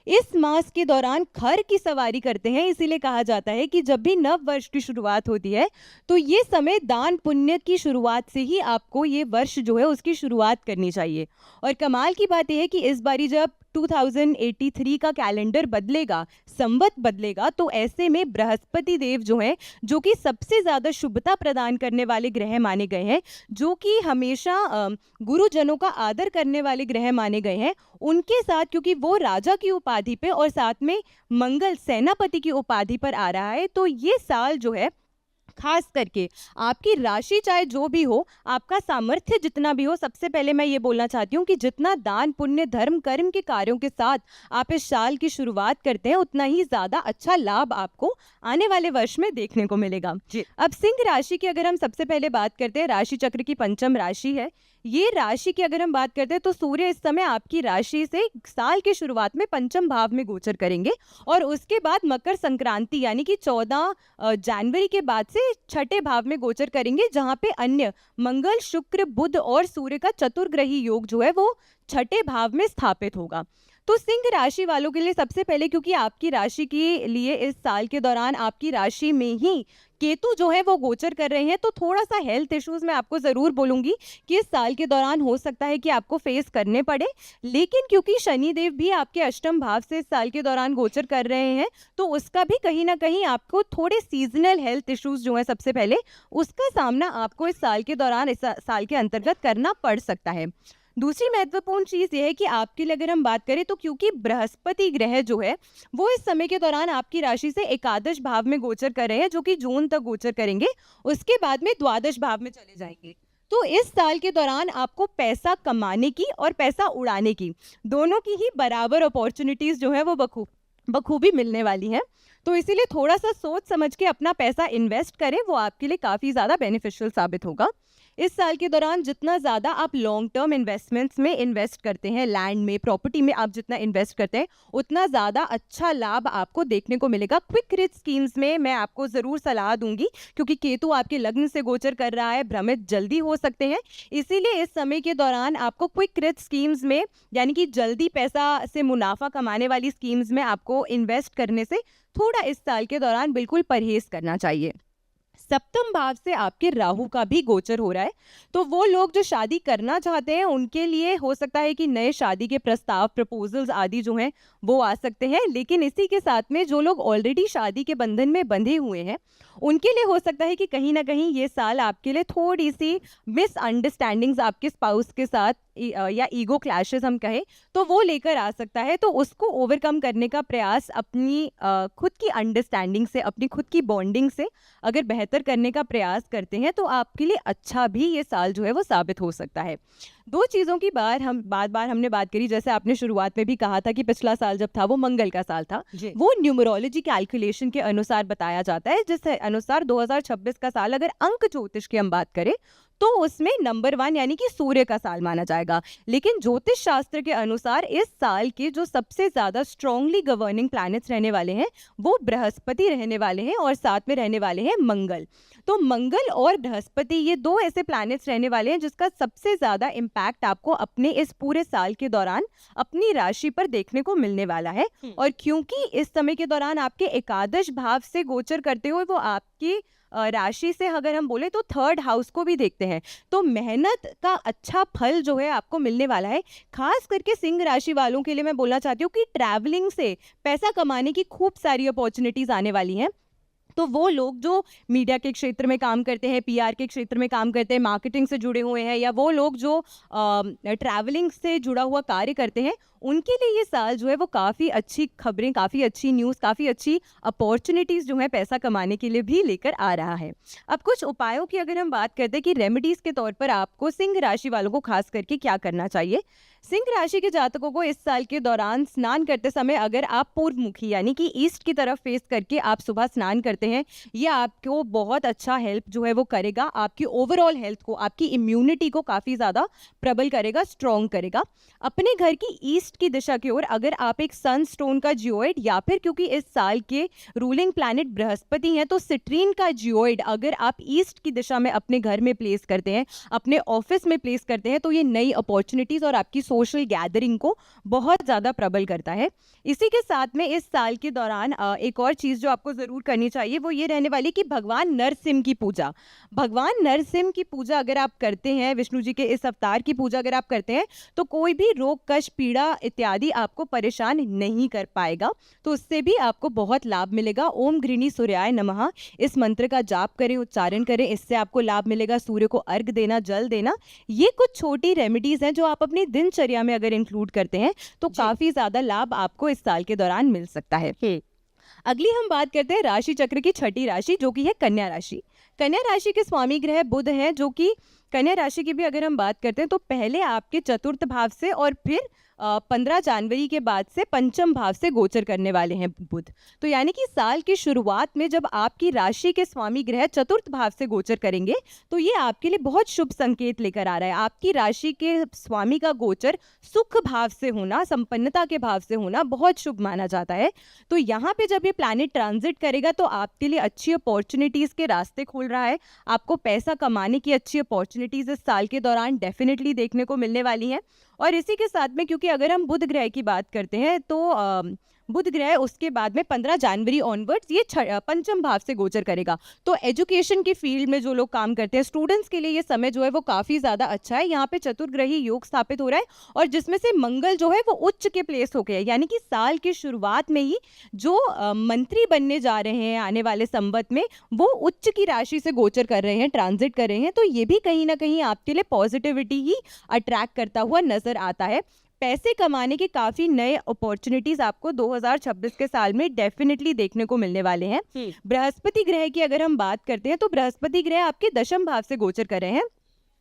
Speaker 4: इस मास के दौरान खर की सवारी करते हैं, इसीलिए कहा जाता है कि जब भी नव वर्ष की शुरुआत होती है तो ये समय दान पुण्य की शुरुआत से ही आपको ये वर्ष जो है उसकी शुरुआत करनी चाहिए। और कमाल की बात यह है कि इस बारी जब 2083 का कैलेंडर बदलेगा, संवत बदलेगा, तो ऐसे में बृहस्पति देव जो हैं जो कि सबसे ज़्यादा शुभता प्रदान करने वाले ग्रह माने गए हैं, जो कि हमेशा गुरुजनों का आदर करने वाले ग्रह माने गए हैं, उनके साथ क्योंकि वो राजा की उपाधि पे और साथ में मंगल सेनापति की उपाधि पर आ रहा है, तो ये साल जो है खास करके आपकी राशि चाहे जो भी हो, आपका सामर्थ्य जितना भी हो, सबसे पहले मैं ये बोलना चाहती हूँ कि जितना दान पुण्य धर्म कर्म के कार्यों के साथ आप इस साल की शुरुआत करते हैं उतना ही ज़्यादा अच्छा लाभ आपको आने वाले वर्ष में देखने को मिलेगा। अब सिंह राशि की अगर हम सबसे पहले बात करते हैं, राशि चक्र की पंचम राशि है। ये राशि की अगर हम बात करते हैं तो सूर्य इस समय आपकी राशि से साल की शुरुआत में पंचम भाव में गोचर करेंगे और उसके बाद मकर संक्रांति यानी कि 14 जनवरी के बाद से छठे भाव में गोचर करेंगे, जहां पे अन्य मंगल, शुक्र, बुध और सूर्य का चतुर्ग्रही योग जो है वो छठे भाव में स्थापित होगा। तो सिंह राशि वालों के लिए सबसे पहले, क्योंकि आपकी राशि के लिए इस साल के दौरान आपकी राशि में ही केतु जो है वो गोचर कर रहे हैं, तो थोड़ा सा हेल्थ इश्यूज मैं आपको जरूर बोलूंगी कि इस साल के दौरान हो सकता है कि आपको फेस करने पड़े। लेकिन क्योंकि शनिदेव भी आपके अष्टम भाव से इस साल के दौरान गोचर कर रहे हैं, तो उसका भी कहीं ना कहीं आपको थोड़े सीजनल हेल्थ इश्यूज जो है सबसे पहले उसका सामना आपको इस साल के दौरान, इस साल के अंतर्गत करना पड़ सकता है। दूसरी महत्वपूर्ण चीज ये है कि आपके लिए अगर हम बात करें तो क्योंकि बृहस्पति ग्रह जो है वो इस समय के दौरान आपकी राशि से एकादश भाव में गोचर कर रहे हैं, जो कि जून तक गोचर करेंगे, उसके बाद में द्वादश भाव में चले जाएंगे। तो इस साल के दौरान आपको पैसा कमाने की और पैसा उड़ाने की दोनों की ही बराबर अपॉर्चुनिटीज जो है वो बखूबी मिलने वाली हैं। तो इसीलिए थोड़ा सा सोच समझ के अपना पैसा इन्वेस्ट करें, वो आपके लिए काफ़ी ज़्यादा बेनिफिशियल साबित होगा। इस साल के दौरान जितना ज़्यादा आप लॉन्ग टर्म इन्वेस्टमेंट्स में इन्वेस्ट करते हैं, लैंड में, प्रॉपर्टी में आप जितना इन्वेस्ट करते हैं, उतना ज़्यादा अच्छा लाभ आपको देखने को मिलेगा। क्विक रिच स्कीम्स में मैं आपको ज़रूर सलाह दूंगी, क्योंकि केतु आपके लग्न से गोचर कर रहा है, भ्रमित जल्दी हो सकते हैं। इसीलिए इस समय के दौरान आपको क्विक रिच स्कीम्स में, यानी कि जल्दी पैसा से मुनाफा कमाने वाली स्कीम्स में आपको इन्वेस्ट करने से थोड़ा इस साल के दौरान बिल्कुल परहेज करना चाहिए। सप्तम भाव से आपके राहु का भी गोचर हो रहा है, तो वो लोग जो शादी करना चाहते हैं उनके लिए हो सकता है कि नए शादी के प्रस्ताव, प्रपोजल्स आदि जो हैं वो आ सकते हैं। लेकिन इसी के साथ में जो लोग ऑलरेडी शादी के बंधन में बंधे हुए हैं उनके लिए हो सकता है कि कहीं ना कहीं ये साल आपके लिए थोड़ी सी मिसअंडरस्टैंडिंग्स आपके स्पाउस के साथ या ईगो क्लैशेस हम कहें तो वो लेकर आ सकता है। तो उसको ओवरकम करने का प्रयास अपनी खुद की अंडरस्टैंडिंग से, अपनी खुद की बॉन्डिंग से अगर बेहतर करने का प्रयास करते हैं तो आपके लिए अच्छा भी ये साल जो है वो साबित हो सकता है। दो चीज़ों की बार हमने बात करी, जैसे आपने शुरुआत में भी कहा था कि पिछला साल जब था वो मंगल का साल था, वो न्यूमरोलॉजी कैलकुलेशन के अनुसार बताया जाता है, जिस अनुसार 2026 का साल अगर अंक ज्योतिष की हम बात करें तो उसमें नंबर 1 यानी कि सूर्य का साल माना जाएगा। लेकिन ज्योतिष शास्त्र के अनुसार इस साल के जो सबसे ज्यादा स्ट्रांगली गवर्निंग प्लैनेट्स रहने वाले हैं वो बृहस्पति रहने वाले हैं और साथ में रहने वाले हैं मंगल। तो मंगल और बृहस्पति ये दो ऐसे प्लैनेट्स रहने वाले हैं जिसका सबसे ज्यादा इम्पैक्ट आपको अपने इस पूरे साल के दौरान अपनी राशि पर देखने को मिलने वाला है। और क्योंकि इस समय के दौरान आपके एकादश भाव से गोचर करते हुए वो आपकी राशि से अगर हम बोले तो थर्ड हाउस को भी देखते हैं, तो मेहनत का अच्छा फल जो है आपको मिलने वाला है। खास करके सिंह राशि वालों के लिए मैं बोलना चाहती हूँ कि ट्रैवलिंग से पैसा कमाने की खूब सारी अपॉर्चुनिटीज आने वाली हैं। तो वो लोग जो मीडिया के क्षेत्र में काम करते हैं, पीआर के क्षेत्र में काम करते हैं, मार्केटिंग से जुड़े हुए हैं, या वो लोग जो ट्रैवलिंग से जुड़ा हुआ कार्य करते हैं, उनके लिए ये साल जो है वो काफ़ी अच्छी खबरें, काफ़ी अच्छी न्यूज़, काफ़ी अच्छी अपॉर्चुनिटीज़ जो है पैसा कमाने के लिए भी लेकर आ रहा है। अब कुछ उपायों की अगर हम बात करते हैं कि रेमेडीज़ के तौर पर आपको सिंह राशि वालों को खास करके क्या करना चाहिए। सिंह राशि के जातकों को इस साल के दौरान स्नान करते समय अगर आप पूर्वमुखी यानी कि ईस्ट की तरफ फेस करके आप सुबह स्नान करते हैं, ये आपको बहुत अच्छा हेल्प जो है वो करेगा, आपकी ओवरऑल हेल्थ को, आपकी इम्यूनिटी को काफ़ी ज़्यादा प्रबल करेगा, स्ट्रॉन्ग करेगा। अपने घर की ईस्ट की दिशा की ओर अगर आप एक सनस्टोन का जियोइड, या फिर क्योंकि इस साल के रूलिंग प्लैनेट बृहस्पति हैं तो सिट्रीन का जियोइड अगर आप ईस्ट की दिशा में अपने घर में प्लेस करते हैं, अपने ऑफिस में प्लेस करते हैं, तो ये नई अपॉर्चुनिटीज़ और आपकी सोशल गैदरिंग को बहुत ज़्यादा प्रबल करता है। इसी के साथ में इस साल के दौरान एक और चीज़ जो आपको ज़रूर करनी चाहिए वो ये रहने वाली कि भगवान नरसिंह की पूजा, भगवान नरसिंह की पूजा अगर आप करते हैं, विष्णु जी के इस अवतार की पूजा अगर आप करते हैं, तो कोई भी रोग, कष्ट, पीड़ा इत्यादि आपको परेशान नहीं कर पाएगा। तो उससे भी आपको बहुत लाभ मिलेगा। ओम घृणी सूर्याय नमः इस मंत्र का जाप करें, उच्चारण करें, इससे आपको लाभ मिलेगा। सूर्य को अर्घ देना, जल देना, ये कुछ छोटी रेमेडीज हैं जो आप अपनी दिनचर्या में अगर इंक्लूड करते हैं तो काफी ज्यादा लाभ आपको इस साल के दौरान मिल सकता है। अगली हम बात करते हैं राशि चक्र की छठी राशि जो कि है कन्या राशि। कन्या राशि के स्वामी ग्रह बुध हैं, जो कि कन्या राशि की भी अगर हम बात करते हैं तो पहले आपके चतुर्थ भाव से और फिर 15 जनवरी के बाद से पंचम भाव से गोचर करने वाले हैं बुध। तो यानी कि साल की शुरुआत में जब आपकी राशि के स्वामी ग्रह चतुर्थ भाव से गोचर करेंगे तो ये आपके लिए बहुत शुभ संकेत लेकर आ रहा है। आपकी राशि के स्वामी का गोचर सुख भाव से होना, संपन्नता के भाव से होना बहुत शुभ माना जाता है। तो यहाँ पे जब ये प्लैनेट ट्रांजिट करेगा तो आपके लिए अच्छी अपॉर्चुनिटीज़ के रास्ते खोल रहा है। आपको पैसा कमाने की अच्छी अपॉर्चुनिटीज़ इस साल के दौरान डेफिनेटली देखने को मिलने वाली हैं। और इसी के साथ में क्योंकि अगर हम बुध ग्रह की बात करते हैं तो बुध ग्रह उसके बाद में 15 जनवरी ऑनवर्ड्स ये पंचम भाव से गोचर करेगा। तो एजुकेशन की फील्ड में जो लोग काम करते हैं, स्टूडेंट्स के लिए ये समय जो है वो काफ़ी ज़्यादा अच्छा है। यहाँ पे चतुर्ग्रही योग स्थापित हो रहा है और जिसमें से मंगल जो है वो उच्च के प्लेस हो गया है, यानी कि साल की शुरुआत में ही जो मंत्री बनने जा रहे हैं आने वाले संवत में वो उच्च की राशि से गोचर कर रहे हैं, ट्रांजिट कर रहे हैं। तो ये भी कहीं ना कहीं आपके लिए पॉजिटिविटी ही अट्रैक्ट करता हुआ नजर आता है। पैसे कमाने के काफ़ी नए अपॉर्चुनिटीज़ आपको 2026 के साल में डेफिनेटली देखने को मिलने वाले हैं। बृहस्पति ग्रह की अगर हम बात करते हैं तो बृहस्पति ग्रह आपके दशम भाव से गोचर कर रहे हैं।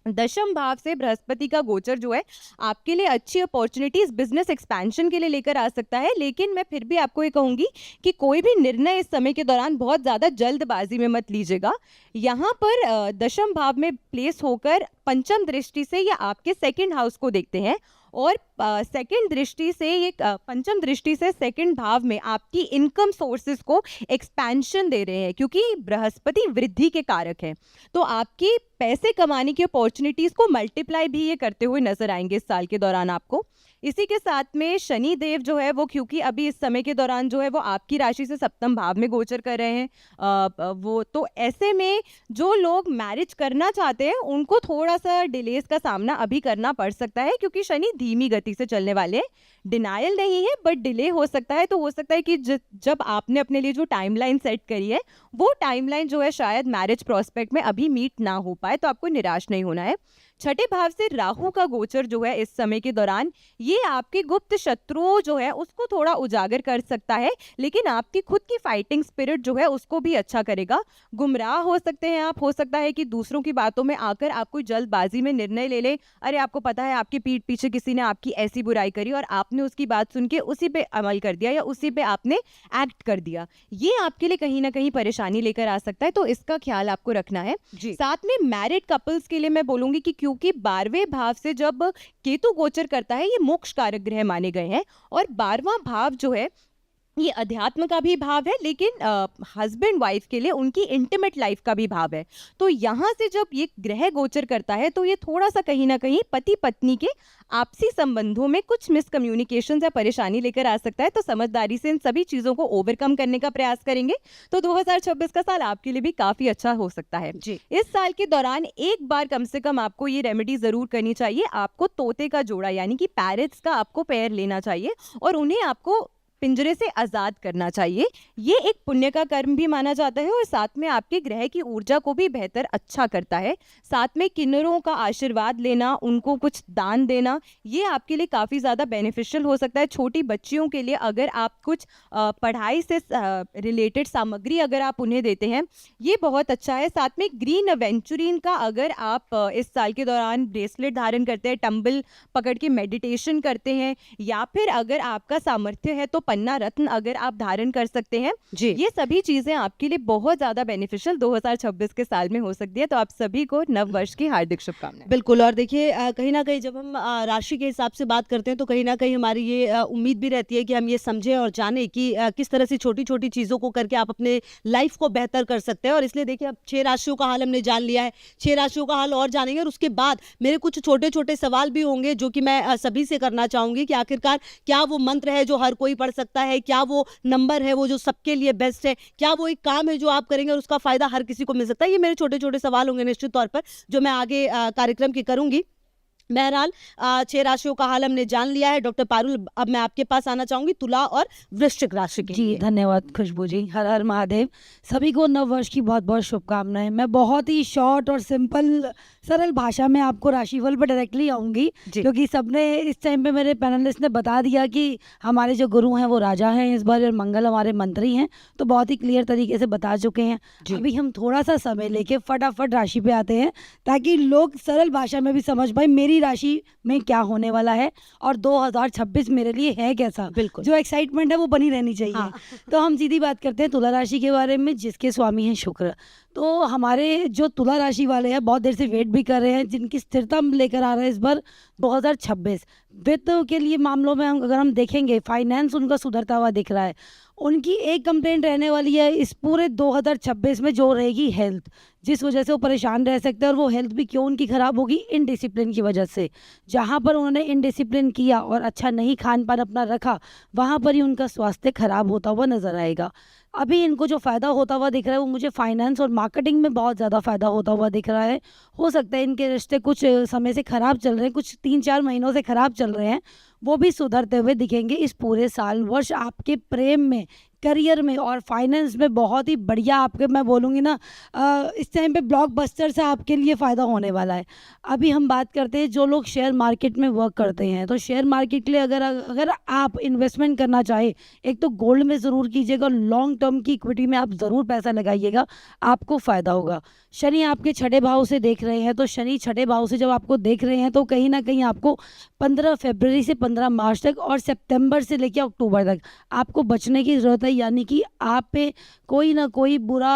Speaker 4: दशम भाव से बृहस्पति का गोचर जो है आपके लिए अच्छी अपॉर्चुनिटीज बिजनेस एक्सपेंशन के लिए लेकर आ सकता है। लेकिन मैं फिर भी आपको ये कहूँगी कि कोई भी निर्णय इस समय के दौरान बहुत ज़्यादा जल्दबाजी में मत लीजिएगा। यहाँ पर दशम भाव में प्लेस होकर पंचम दृष्टि से या आपके सेकंड हाउस को देखते हैं और सेकंड दृष्टि से ये पंचम दृष्टि से सेकंड भाव में आपकी इनकम सोर्सेज को एक्सपेंशन दे रहे हैं क्योंकि बृहस्पति वृद्धि के कारक है। तो आपकी पैसे कमाने की अपॉर्चुनिटीज़ को मल्टीप्लाई भी ये करते हुए नजर आएंगे इस साल के दौरान आपको। इसी के साथ में शनि देव जो है वो क्योंकि अभी इस समय के दौरान जो है वो आपकी राशि से सप्तम भाव में गोचर कर रहे हैं वो तो ऐसे में जो लोग मैरिज करना चाहते हैं उनको थोड़ा सा डिलेस का सामना अभी करना पड़ सकता है क्योंकि शनि धीमी गति से चलने वाले हैं। डिनायल नहीं है बट डिले हो सकता है। तो हो सकता है कि जब आपने अपने लिए जो टाइमलाइन सेट करी है वो टाइमलाइन जो है शायद मैरिज प्रोस्पेक्ट में अभी मीट ना हो पाए, तो आपको निराश नहीं होना है। छठे भाव से राहु का गोचर जो है इस समय के दौरान ये आपके गुप्त शत्रुओं जो है उसको थोड़ा उजागर कर सकता है, लेकिन आपकी खुद की फाइटिंग स्पिरिट जो है उसको भी अच्छा करेगा। गुमराह हो सकते हैं आप, हो सकता है कि दूसरों की बातों में आकर आप कोई जल्दबाजी में निर्णय ले ले। अरे आपको पता है आपकी पीठ पीछे किसी ने आपकी ऐसी बुराई करी और आपने उसकी बात सुन के उसी पे अमल कर दिया या उसी पे आपने एक्ट कर दिया। ये आपके लिए कहीं ना कहीं परेशानी लेकर आ सकता है, तो इसका ख्याल आपको रखना है। साथ में मैरिड कपल्स के लिए मैं बोलूंगी कि क्योंकि 12वें भाव से जब केतु गोचर करता है ये मोक्ष कारक ग्रह माने गए हैं और 12वां भाव जो है ये अध्यात्म का भी भाव है, लेकिन हस्बैंड वाइफ के लिए उनकी इंटीमेट लाइफ का भी भाव है। तो यहाँ से जब ये ग्रह गोचर करता है तो ये थोड़ा सा कहीं ना कहीं पति पत्नी के आपसी संबंधों में कुछ मिसकम्युनिकेशन या परेशानी लेकर आ सकता है। तो समझदारी से इन सभी चीज़ों को ओवरकम करने का प्रयास करेंगे तो 2026 का साल आपके लिए भी काफ़ी अच्छा हो सकता है। इस साल के दौरान एक बार कम से कम आपको ये रेमेडी ज़रूर करनी चाहिए। आपको तोते का जोड़ा यानी कि पैरट्स का आपको पेयर लेना चाहिए और उन्हें आपको पिंजरे से आज़ाद करना चाहिए। ये एक पुण्य का कर्म भी माना जाता है और साथ में आपके ग्रह की ऊर्जा को भी बेहतर अच्छा करता है। साथ में किन्नरों का आशीर्वाद लेना, उनको कुछ दान देना, ये आपके लिए काफ़ी ज़्यादा बेनिफिशियल हो सकता है। छोटी बच्चियों के लिए अगर आप कुछ पढ़ाई से रिलेटेड सामग्री अगर आप उन्हें देते हैं ये बहुत अच्छा है। साथ में ग्रीन एवेंचुरिन का अगर आप इस साल के दौरान ब्रेसलेट धारण करते हैं, टम्बल पकड़ के मेडिटेशन करते हैं या फिर अगर आपका सामर्थ्य है तो पन्ना रत्न अगर आप धारण कर सकते हैं, ये सभी चीजें आपके लिए बहुत ज्यादा बेनिफिशियल 2026 के साल में हो सकती है। तो आप सभी को नव वर्ष की हार्दिक शुभकामनाएं।
Speaker 1: बिल्कुल। और देखिए कहीं ना कहीं जब हम राशि के हिसाब से बात करते हैं तो कहीं ना कहीं हमारी ये उम्मीद भी रहती है कि हम ये समझें और जानें कि किस तरह से छोटी छोटी चीज़ों को करके आप अपने लाइफ को बेहतर कर सकते हैं। और इसलिए देखिए अब 6 राशियों का हाल हमने जान लिया है, 6 राशियों का हाल और जानेंगे और उसके बाद मेरे कुछ छोटे छोटे सवाल भी होंगे जो कि मैं सभी से करना चाहूँगी कि आखिरकार क्या वो मंत्र है जो हर कोई पढ़ सकता है, क्या वो नंबर है वो जो सबके लिए बेस्ट है, क्या वो एक काम है जो आप करेंगे और उसका फायदा हर किसी को मिल सकता है। ये मेरे छोटे छोटे सवाल होंगे निश्चित तौर पर जो मैं आगे कार्यक्रम की करूंगी। बहरहाल 6 राशियों का हाल हमने जान लिया है। डॉक्टर पारुल, अब मैं आपके पास आना चाहूंगी तुला और वृश्चिक राशि के लिए।
Speaker 5: धन्यवाद खुशबू जी। हर हर महादेव। सभी को नव वर्ष की बहुत बहुत शुभकामनाएं। मैं बहुत ही शॉर्ट और सिंपल सरल भाषा में आपको राशिफल पर डायरेक्टली आऊँगी क्योंकि सबने इस टाइम पे मेरे पैनलिस्ट ने बता दिया कि हमारे जो गुरु हैं वो राजा हैं इस बार और मंगल हमारे मंत्री हैं, तो बहुत ही क्लियर तरीके से बता चुके हैं। अभी हम थोड़ा सा समय लेके फटाफट राशि पे आते हैं ताकि लोग सरल भाषा में भी समझ पाए। मेरी राशि में क्या होने वाला है और 2026 मेरे लिए है कैसा।
Speaker 1: बिल्कुल।
Speaker 5: जो एक्साइटमेंट है वो बनी रहनी चाहिए।
Speaker 1: हाँ।
Speaker 5: तो हम सीधी बात करते हैं तुला राशि के बारे में, जिसके स्वामी हैं शुक्र। तो हमारे जो तुला राशि वाले हैं बहुत देर से वेट भी कर रहे हैं, जिनकी स्थिरता लेकर आ रहा है इस बार 2026। वित्त के लिए मामलों में अगर हम देखेंगे, फाइनेंस उनका सुधरता हुआ दिख रहा है। उनकी एक कंप्लेंट रहने वाली है इस पूरे 2026 में, जो रहेगी हेल्थ, जिस वजह से वो परेशान रह सकते हैं। और वो हेल्थ भी क्यों उनकी ख़राब होगी, इनडिसिप्लिन की वजह से। जहाँ पर उन्होंने इनडिसिप्लिन किया और अच्छा नहीं खान पान अपना रखा, वहाँ पर ही उनका स्वास्थ्य खराब होता हुआ नज़र आएगा। अभी इनको जो फ़ायदा होता हुआ दिख रहा है वो मुझे फाइनेंस और मार्केटिंग में बहुत ज़्यादा फ़ायदा होता हुआ दिख रहा है। हो सकता है इनके रिश्ते कुछ समय से ख़राब चल रहे हैं, कुछ 3-4 महीनों से ख़राब चल रहे हैं, वो भी सुधरते हुए दिखेंगे इस पूरे साल। वर्ष आपके प्रेम में, करियर में और फाइनेंस में बहुत ही बढ़िया, आपके मैं बोलूँगी ना इस टाइम पे ब्लॉकबस्टर से आपके लिए फ़ायदा होने वाला है। अभी हम बात करते हैं जो लोग शेयर मार्केट में वर्क करते हैं, तो शेयर मार्केट के लिए अगर आप इन्वेस्टमेंट करना चाहें, एक तो गोल्ड में ज़रूर कीजिएगा, लॉन्ग टर्म की इक्विटी में आप ज़रूर पैसा लगाइएगा, आपको फ़ायदा होगा। शनि आपके छठे भाव से देख रहे हैं, तो शनि छठे भाव से जब आपको देख रहे हैं तो कहीं ना कहीं आपको 15 फरवरी से 15 मार्च तक और सितंबर से लेकर अक्टूबर तक आपको बचने की ज़रूरत है। यानी कि आप पे कोई ना कोई बुरा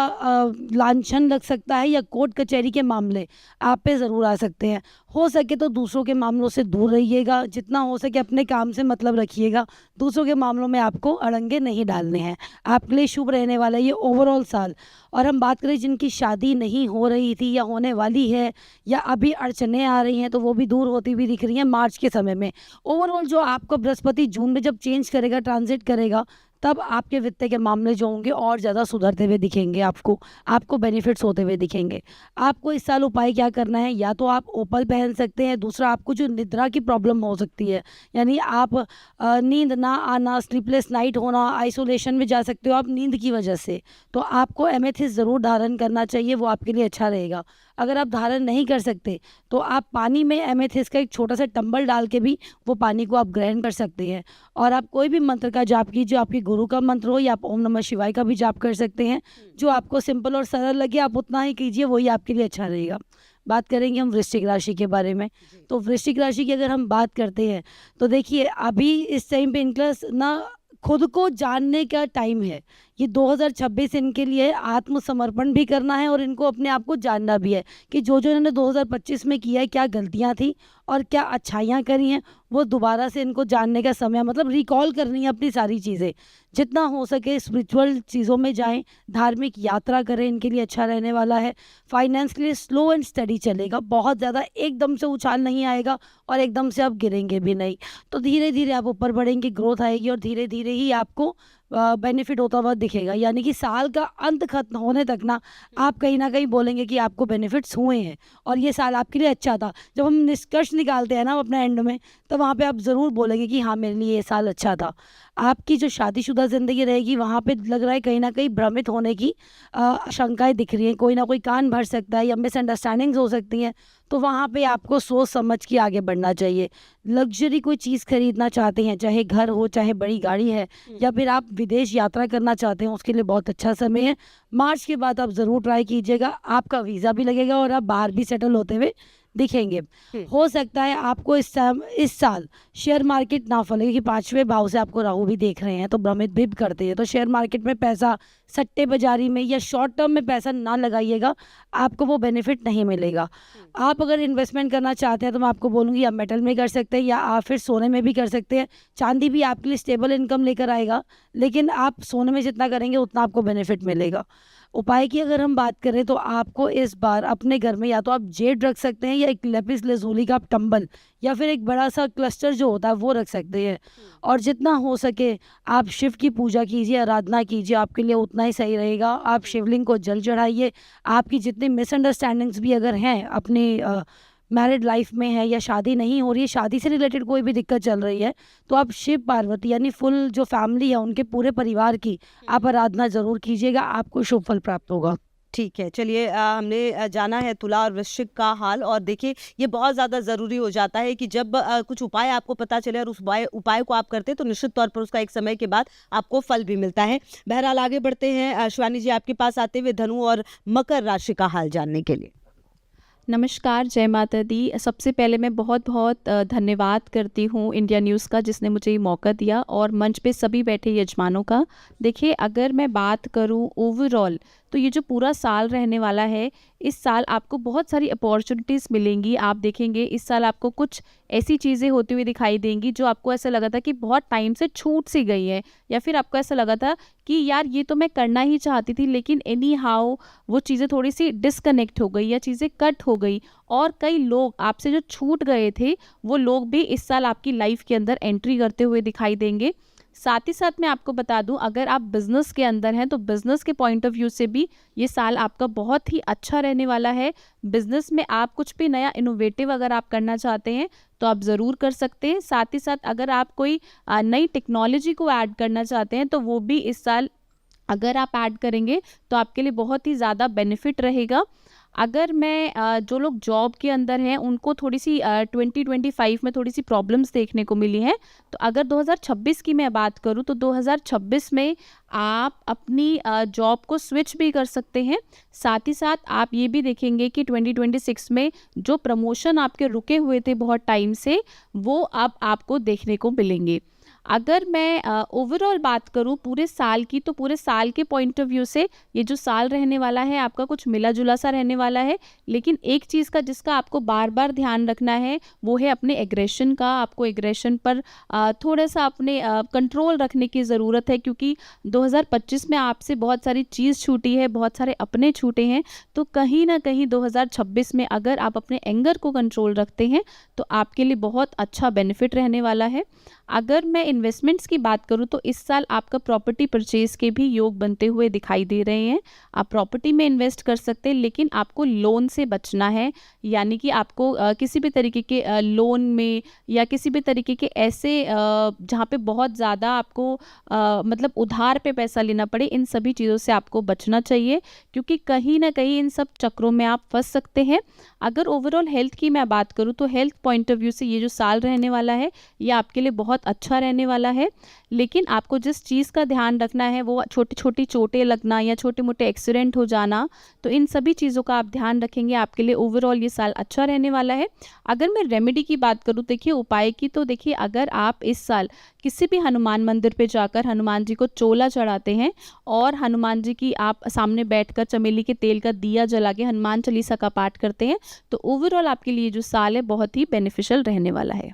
Speaker 5: लांछन लग सकता है या कोर्ट कचहरी के मामले आप पे ज़रूर आ सकते हैं। हो सके तो दूसरों के मामलों से दूर रहिएगा, जितना हो सके अपने काम से मतलब रखिएगा, दूसरों के मामलों में आपको अड़ंगे नहीं डालने हैं। आपके लिए शुभ रहने वाला है ये ओवरऑल साल। और हम बात करें जिनकी शादी नहीं हो रही थी या होने वाली है या अभी अड़चने आ रही हैं, तो वो भी दूर होती हुई दिख रही हैं मार्च के समय में। ओवरऑल जो आपको बृहस्पति जून में जब चेंज करेगा, ट्रांजिट करेगा, तब आपके वित्त के मामले जो होंगे और ज़्यादा सुधरते हुए दिखेंगे, आपको बेनिफिट्स होते हुए दिखेंगे। आपको इस साल उपाय क्या करना है, या तो आप ओपल पहन सकते हैं। दूसरा, आपको जो निद्रा की प्रॉब्लम हो सकती है, यानी आप नींद ना आना, स्लीपलेस नाइट होना, आइसोलेशन में जा सकते हो आप नींद की वजह से, तो आपको एमेथिस्ट ज़रूर धारण करना चाहिए, वो आपके लिए अच्छा रहेगा। अगर आप धारण नहीं कर सकते तो आप पानी में एमेथिस्ट का एक छोटा सा टंबल डाल के भी वो पानी को आप ग्रहण कर सकते हैं। और आप कोई भी मंत्र का जाप कीजिए, आपके गुरु का मंत्र हो, या आप ओम नमः शिवाय का भी जाप कर सकते हैं। जो आपको सिंपल और सरल लगे आप उतना ही कीजिए, वही आपके लिए अच्छा रहेगा। बात करेंगे हम वृश्चिक राशि के बारे में। तो वृश्चिक राशि की अगर हम बात करते हैं तो देखिए, अभी इस टाइम पे इनका ना खुद को जानने का टाइम है। ये 2026 इनके लिए आत्मसमर्पण भी करना है और इनको अपने आप को जानना भी है कि जो इन्होंने 2025 में किया है, क्या गलतियां थी और क्या अच्छाइयां करी हैं, वो दोबारा से इनको जानने का समय, मतलब रिकॉल करनी है अपनी सारी चीज़ें। जितना हो सके स्पिरिचुअल चीज़ों में जाएं, धार्मिक यात्रा करें, इनके लिए अच्छा रहने वाला है। फाइनेंस के लिए स्लो एंड स्टडी चलेगा, बहुत ज़्यादा एकदम से उछाल नहीं आएगा और एकदम से आप गिरेंगे भी नहीं। तो धीरे धीरे आप ऊपर बढ़ेंगे, ग्रोथ आएगी और धीरे धीरे ही आपको बेनिफिट होता हुआ दिखेगा। यानी कि साल का अंत खत्म होने तक ना आप कहीं ना कहीं बोलेंगे कि आपको बेनिफिट्स हुए हैं और ये साल आपके लिए अच्छा था। जब हम निष्कर्ष निकालते हैं ना अपने एंड में, तो वहाँ पे आप ज़रूर बोलेंगे कि हाँ, मेरे लिए ये साल अच्छा था। आपकी जो शादीशुदा ज़िंदगी रहेगी, वहाँ पे लग रहा है कहीं ना कहीं भ्रमित होने की आशंकाएँ दिख रही हैं। कोई ना कोई कान भर सकता है या मिसअंडरस्टैंडिंग्स हो सकती हैं, तो वहाँ पे आपको सोच समझ के आगे बढ़ना चाहिए। लग्जरी कोई चीज़ खरीदना चाहते हैं, चाहे घर हो, चाहे बड़ी गाड़ी है, या फिर आप विदेश यात्रा करना चाहते हैं, उसके लिए बहुत अच्छा समय है। मार्च के बाद आप ज़रूर ट्राई कीजिएगा, आपका वीज़ा भी लगेगा और आप बाहर भी सेटल होते हुए दिखेंगे। हो सकता है आपको इस साल शेयर मार्केट ना फले, क्योंकि 5वें भाव से आपको राहु भी देख रहे हैं, तो भ्रमित भी करते हैं। तो शेयर मार्केट में पैसा, सट्टे बाजारी में या शॉर्ट टर्म में पैसा ना लगाइएगा, आपको वो बेनिफिट नहीं मिलेगा। आप अगर इन्वेस्टमेंट करना चाहते हैं तो मैं आपको बोलूँगी आप मेटल में कर सकते हैं या आप फिर सोने में भी कर सकते हैं। चांदी भी आपके लिए स्टेबल इनकम लेकर आएगा, लेकिन आप सोने में जितना करेंगे उतना आपको बेनिफिट मिलेगा। उपाय की अगर हम बात करें तो आपको इस बार अपने घर में या तो आप जेड रख सकते हैं या एक लेपिस लेज़ूली का टंबल या फिर एक बड़ा सा क्लस्टर जो होता है वो रख सकते हैं। और जितना हो सके आप शिव की पूजा कीजिए, आराधना कीजिए, आपके लिए उतना ही सही रहेगा। आप शिवलिंग को जल चढ़ाइए। आपकी जितनी मिसअंडरस्टैंडिंग्स भी अगर हैं अपनी मैरिड लाइफ में है या शादी नहीं हो रही है, शादी से रिलेटेड कोई भी दिक्कत चल रही है, तो आप शिव पार्वती यानी फुल जो फैमिली है उनके पूरे परिवार की आप आराधना ज़रूर कीजिएगा, आपको शुभ फल प्राप्त होगा।
Speaker 1: ठीक है, चलिए हमने जाना है तुला और वृश्चिक का हाल। और देखिए, ये बहुत ज़्यादा ज़रूरी हो जाता है कि जब कुछ उपाय आपको पता चले और उस उपाय को आप करते हैं तो निश्चित तौर पर उसका एक समय के बाद आपको फल भी मिलता है। बहरहाल आगे बढ़ते हैं शिवानी जी आपके पास आते हुए धनु और मकर राशि का हाल जानने के लिए।
Speaker 6: नमस्कार, जय माता दी। सबसे पहले मैं बहुत बहुत धन्यवाद करती हूँ इंडिया न्यूज़ का, जिसने मुझे ये मौका दिया, और मंच पे सभी बैठे यजमानों का। देखिए, अगर मैं बात करूँ ओवरऑल, तो ये जो पूरा साल रहने वाला है, इस साल आपको बहुत सारी अपॉर्चुनिटीज़ मिलेंगी। आप देखेंगे इस साल आपको कुछ ऐसी चीज़ें होती हुई दिखाई देंगी जो आपको ऐसा लगा था कि बहुत टाइम से छूट सी गई है, या फिर आपको ऐसा लगा था कि यार ये तो मैं करना ही चाहती थी, लेकिन एनी हाउ वो चीज़ें थोड़ी सी डिस्कनेक्ट हो गई या चीज़ें कट हो गई, और कई लोग आपसे जो छूट गए थे वो लोग भी इस साल आपकी लाइफ के अंदर एंट्री करते हुए दिखाई देंगे। साथ ही साथ मैं आपको बता दूं, अगर आप बिज़नेस के अंदर हैं तो बिज़नेस के पॉइंट ऑफ व्यू से भी ये साल आपका बहुत ही अच्छा रहने वाला है। बिज़नेस में आप कुछ भी नया इनोवेटिव अगर आप करना चाहते हैं तो आप ज़रूर कर सकते हैं। साथ ही साथ अगर आप कोई नई टेक्नोलॉजी को ऐड करना चाहते हैं तो वो भी इस साल अगर आप ऐड करेंगे तो आपके लिए बहुत ही ज़्यादा बेनिफिट रहेगा। अगर मैं जो लोग जॉब के अंदर हैं उनको थोड़ी सी 2025 में थोड़ी सी प्रॉब्लम्स देखने को मिली हैं, तो अगर 2026 की मैं बात करूं तो 2026 में आप अपनी जॉब को स्विच भी कर सकते हैं। साथ ही साथ आप ये भी देखेंगे कि 2026 में जो प्रमोशन आपके रुके हुए थे बहुत टाइम से, वो अब आपको देखने को मिलेंगे। अगर मैं ओवरऑल बात करूं पूरे साल की, तो पूरे साल के पॉइंट ऑफ व्यू से ये जो साल रहने वाला है आपका कुछ मिला जुला सा रहने वाला है, लेकिन एक चीज़ का जिसका आपको बार बार ध्यान रखना है वो है अपने एग्रेशन का। आपको एग्रेशन पर थोड़ा सा अपने कंट्रोल रखने की ज़रूरत है, क्योंकि 2025 में आपसे बहुत सारी चीज़ छूटी है, बहुत सारे अपने छूटे हैं, तो कहीं ना कहीं 2026 में अगर आप अपने एंगर को कंट्रोल रखते हैं तो आपके लिए बहुत अच्छा बेनिफिट रहने वाला है। अगर मैं इन्वेस्टमेंट्स की बात करूं तो इस साल आपका प्रॉपर्टी परचेज के भी योग बनते हुए दिखाई दे रहे हैं। आप प्रॉपर्टी में इन्वेस्ट कर सकते हैं, लेकिन आपको लोन से बचना है, यानी कि आपको किसी भी तरीके के लोन में या किसी भी तरीके के ऐसे जहाँ पे बहुत ज़्यादा आपको मतलब उधार पे पैसा लेना पड़े, इन सभी चीज़ों से आपको बचना चाहिए, क्योंकि कहीं ना कहीं इन सब चक्रों में आप फंस सकते हैं। अगर ओवरऑल हेल्थ की मैं बात करूँ तो हेल्थ पॉइंट ऑफ व्यू से ये जो साल रहने वाला है ये आपके लिए बहुत अच्छा रहने वाला है, लेकिन आपको जिस चीज़ का ध्यान रखना है वो छोटी छोटी चोटें लगना या छोटे मोटे एक्सीडेंट हो जाना, तो इन सभी चीज़ों का आप ध्यान रखेंगे, आपके लिए ओवरऑल ये साल अच्छा रहने वाला है। अगर मैं रेमेडी की बात करूँ, देखिए उपाय की, तो देखिए अगर आप इस साल किसी भी हनुमान मंदिर पे जाकर हनुमान जी को चोला चढ़ाते हैं और हनुमान जी की आप सामने बैठकर चमेली के तेल का दिया जला के हनुमान चालीसा का पाठ करते हैं, तो ओवरऑल आपके लिए जो साल है बहुत ही बेनिफिशियल रहने वाला है।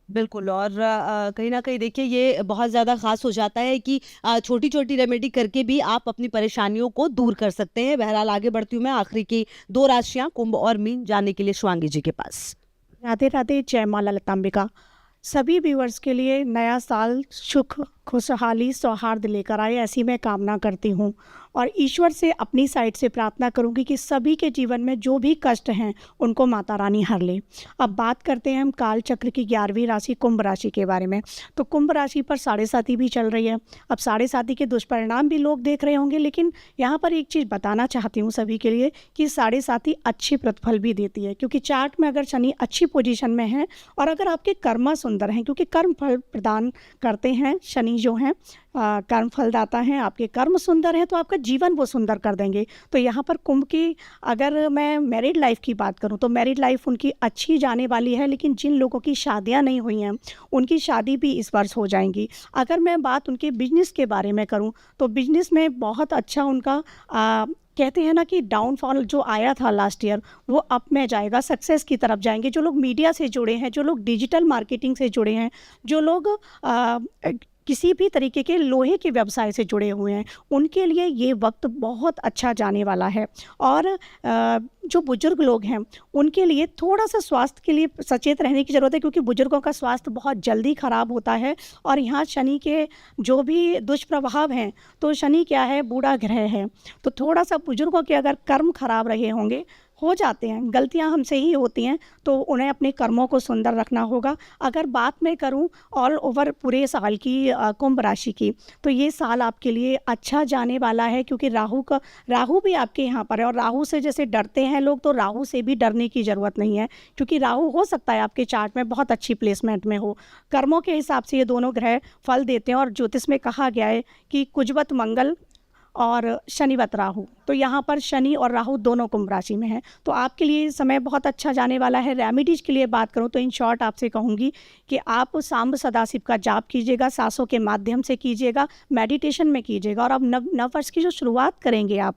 Speaker 1: बिल्कुल। और कहीं ना कहीं देखिए ये बहुत ज़्यादा ख़ास हो जाता है कि छोटी छोटी रेमेडी करके भी आप अपनी परेशानियों को दूर कर सकते हैं। बहरहाल आगे बढ़ती हूँ मैं आखिरी की 2 राशियाँ कुंभ और मीन जानने के लिए शिवांगी जी के पास।
Speaker 7: राधे राधे, जय मां ललितांबिका। सभी व्यूअर्स के लिए नया साल सुख, खुशहाली, सौहार्द लेकर आए, ऐसी मैं कामना करती हूँ और ईश्वर से अपनी साइड से प्रार्थना करूँगी कि सभी के जीवन में जो भी कष्ट हैं उनको माता रानी हर ले। अब बात करते हैं हम काल चक्र की 11वीं राशि कुंभ राशि के बारे में। तो कुंभ राशि पर 7.5 भी चल रही है। अब 7.5 के दुष्परिणाम भी लोग देख रहे होंगे, लेकिन यहाँ पर एक चीज़ बताना चाहती हूँ सभी के लिए कि 7.5 अच्छी प्रतिफल भी देती है, क्योंकि चार्ट में अगर शनि अच्छी पोजीशन में है और अगर आपके कर्म सुंदर हैं, क्योंकि कर्म फल प्रदान करते हैं शनि जो हैं, कर्म फलदाता हैं, आपके कर्म सुंदर हैं तो आपका जीवन वो सुंदर कर देंगे। तो यहाँ पर कुंभ की अगर मैं मैरिड लाइफ की बात करूँ तो मैरिड लाइफ उनकी अच्छी जाने वाली है, लेकिन जिन लोगों की शादियाँ नहीं हुई हैं उनकी शादी भी इस वर्ष हो जाएंगी। अगर मैं बात उनके बिजनेस के बारे में करूँ तो बिजनेस में बहुत अच्छा उनका कहते हैं ना कि डाउनफॉल जो आया था लास्ट ईयर वो अप में जाएगा, सक्सेस की तरफ जाएंगे। जो लोग मीडिया से जुड़े हैं, जो लोग डिजिटल मार्केटिंग से जुड़े हैं, जो लोग किसी भी तरीके के लोहे के व्यवसाय से जुड़े हुए हैं, उनके लिए ये वक्त बहुत अच्छा जाने वाला है। और जो बुजुर्ग लोग हैं उनके लिए थोड़ा सा स्वास्थ्य के लिए सचेत रहने की ज़रूरत है, क्योंकि बुजुर्गों का स्वास्थ्य बहुत जल्दी ख़राब होता है। और यहाँ शनि के जो भी दुष्प्रभाव हैं, तो शनि क्या है, बूढ़ा ग्रह है, तो थोड़ा सा बुजुर्गों के अगर कर्म खराब रहे होंगे, हो जाते हैं, गलतियां हमसे ही होती हैं, तो उन्हें अपने कर्मों को सुंदर रखना होगा। अगर बात मैं करूं ऑल ओवर पूरे साल की कुंभ राशि की, तो ये साल आपके लिए अच्छा जाने वाला है, क्योंकि राहु भी आपके यहाँ पर है। और राहु से जैसे डरते हैं लोग, तो राहु से भी डरने की ज़रूरत नहीं है, क्योंकि राहु हो सकता है आपके चार्ट में बहुत अच्छी प्लेसमेंट में हो। कर्मों के हिसाब से ये दोनों ग्रह फल देते हैं, और ज्योतिष में कहा गया है कि कुजवत मंगल और शनिवत राहु। तो यहाँ पर शनि और राहु दोनों कुंभ राशि में हैं, तो आपके लिए समय बहुत अच्छा जाने वाला है। रेमेडीज के लिए बात करूँ तो इन शॉर्ट आपसे कहूँगी कि आप सांब सदाशिव का जाप कीजिएगा, सांसों के माध्यम से कीजिएगा, मेडिटेशन में कीजिएगा। और अब नव वर्ष की जो शुरुआत करेंगे आप,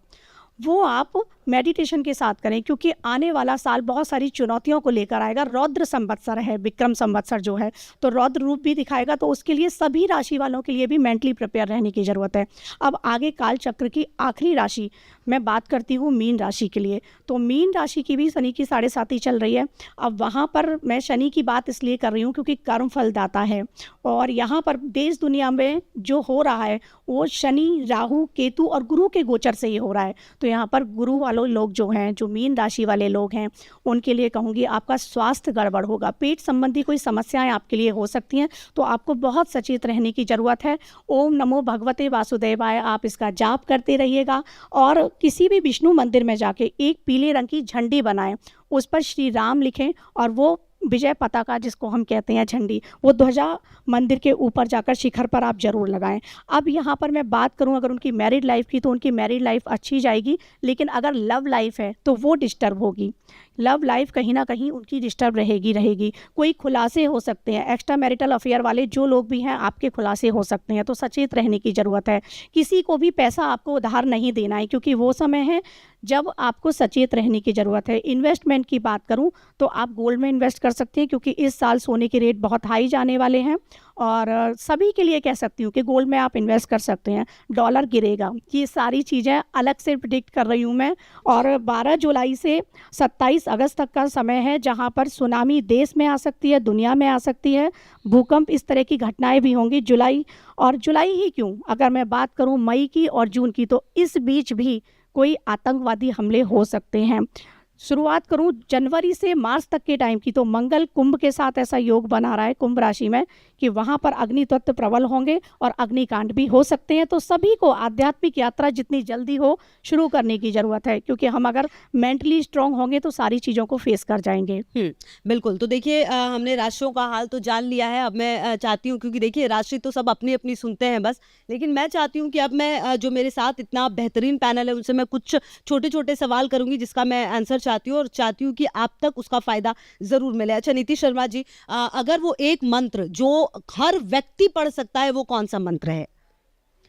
Speaker 7: वो आप मेडिटेशन के साथ करें, क्योंकि आने वाला साल बहुत सारी चुनौतियों को लेकर आएगा। रौद्र संवत्सर है, विक्रम संवत्सर जो है, तो रौद्र रूप भी दिखाएगा। तो उसके लिए सभी राशि वालों के लिए भी मेंटली प्रिपेयर रहने की ज़रूरत है। अब आगे काल चक्र की आखिरी राशि मैं बात करती हूँ मीन राशि के लिए। तो मीन राशि की भी शनि की 7.5 चल रही है। अब वहाँ पर मैं शनि की बात इसलिए कर रही हूँ क्योंकि कर्म फलदाता है, और यहाँ पर देश दुनिया में जो हो रहा है वो शनि, राहु, केतु और गुरु के गोचर से ही हो रहा है। तो यहाँ पर गुरु वालों लोग जो हैं, जो मीन राशि वाले लोग हैं, उनके लिए कहूँगी आपका स्वास्थ्य गड़बड़ होगा, पेट संबंधी कोई समस्याएं आपके लिए हो सकती हैं। तो आपको बहुत सचेत रहने की ज़रूरत है। ओम नमो भगवते वासुदेवाय आप इसका जाप करते रहिएगा, और किसी भी विष्णु मंदिर में जाके एक पीले रंग की झंडी बनाएं, उस पर श्री राम लिखें, और वो विजय पताका जिसको हम कहते हैं झंडी, वो ध्वजा मंदिर के ऊपर जाकर शिखर पर आप जरूर लगाएं। अब यहाँ पर मैं बात करूँ अगर उनकी मैरिड लाइफ की, तो उनकी मैरिड लाइफ अच्छी जाएगी, लेकिन अगर लव लाइफ है तो वो डिस्टर्ब होगी। लव लाइफ कहीं ना कहीं उनकी डिस्टर्ब रहेगी। कोई खुलासे हो सकते हैं, एक्स्ट्रा मैरिटल अफेयर वाले जो लोग भी हैं आपके खुलासे हो सकते हैं, तो सचेत रहने की ज़रूरत है। किसी को भी पैसा आपको उधार नहीं देना है, क्योंकि वो समय है जब आपको सचेत रहने की ज़रूरत है। इन्वेस्टमेंट की बात करूं तो आप गोल्ड में इन्वेस्ट कर सकते हैं, क्योंकि इस साल सोने के रेट बहुत हाई जाने वाले हैं, और सभी के लिए कह सकती हूँ कि गोल्ड में आप इन्वेस्ट कर सकते हैं। डॉलर गिरेगा, ये सारी चीज़ें अलग से प्रिडिक्ट कर रही हूँ मैं। और 12 जुलाई से 27 अगस्त तक का समय है जहाँ पर सुनामी देश में आ सकती है, दुनिया में आ सकती है, भूकंप, इस तरह की घटनाएं भी होंगी। जुलाई ही क्यों, अगर मैं बात करूँ मई की और जून की, तो इस बीच भी कोई आतंकवादी हमले हो सकते हैं। शुरुआत करूं जनवरी से मार्च तक के टाइम की, तो मंगल कुंभ के साथ ऐसा योग बना रहा है कुंभ राशि में कि वहां पर अग्नि तत्व प्रबल होंगे और अग्निकांड भी हो सकते हैं। तो सभी को आध्यात्मिक यात्रा जितनी जल्दी हो शुरू करने की ज़रूरत है, क्योंकि हम अगर मेंटली स्ट्रांग होंगे तो सारी चीज़ों को फेस कर जाएंगे।
Speaker 1: बिल्कुल। तो देखिए हमने राशियों का हाल तो जान लिया है। अब मैं चाहती हूँ, क्योंकि देखिए राशि तो सब अपनी अपनी सुनते हैं बस, लेकिन मैं चाहती हूँ कि अब मैं जो मेरे साथ इतना बेहतरीन पैनल है उनसे मैं कुछ छोटे छोटे सवाल करूँगी जिसका मैं आंसर चाहती हूँ, और चाहती हूँ कि आप तक उसका फ़ायदा ज़रूर मिले। अच्छा नीतीश शर्मा जी, अगर वो एक मंत्र जो हर व्यक्ति पढ़ सकता है, वो कौन सा मंत्र है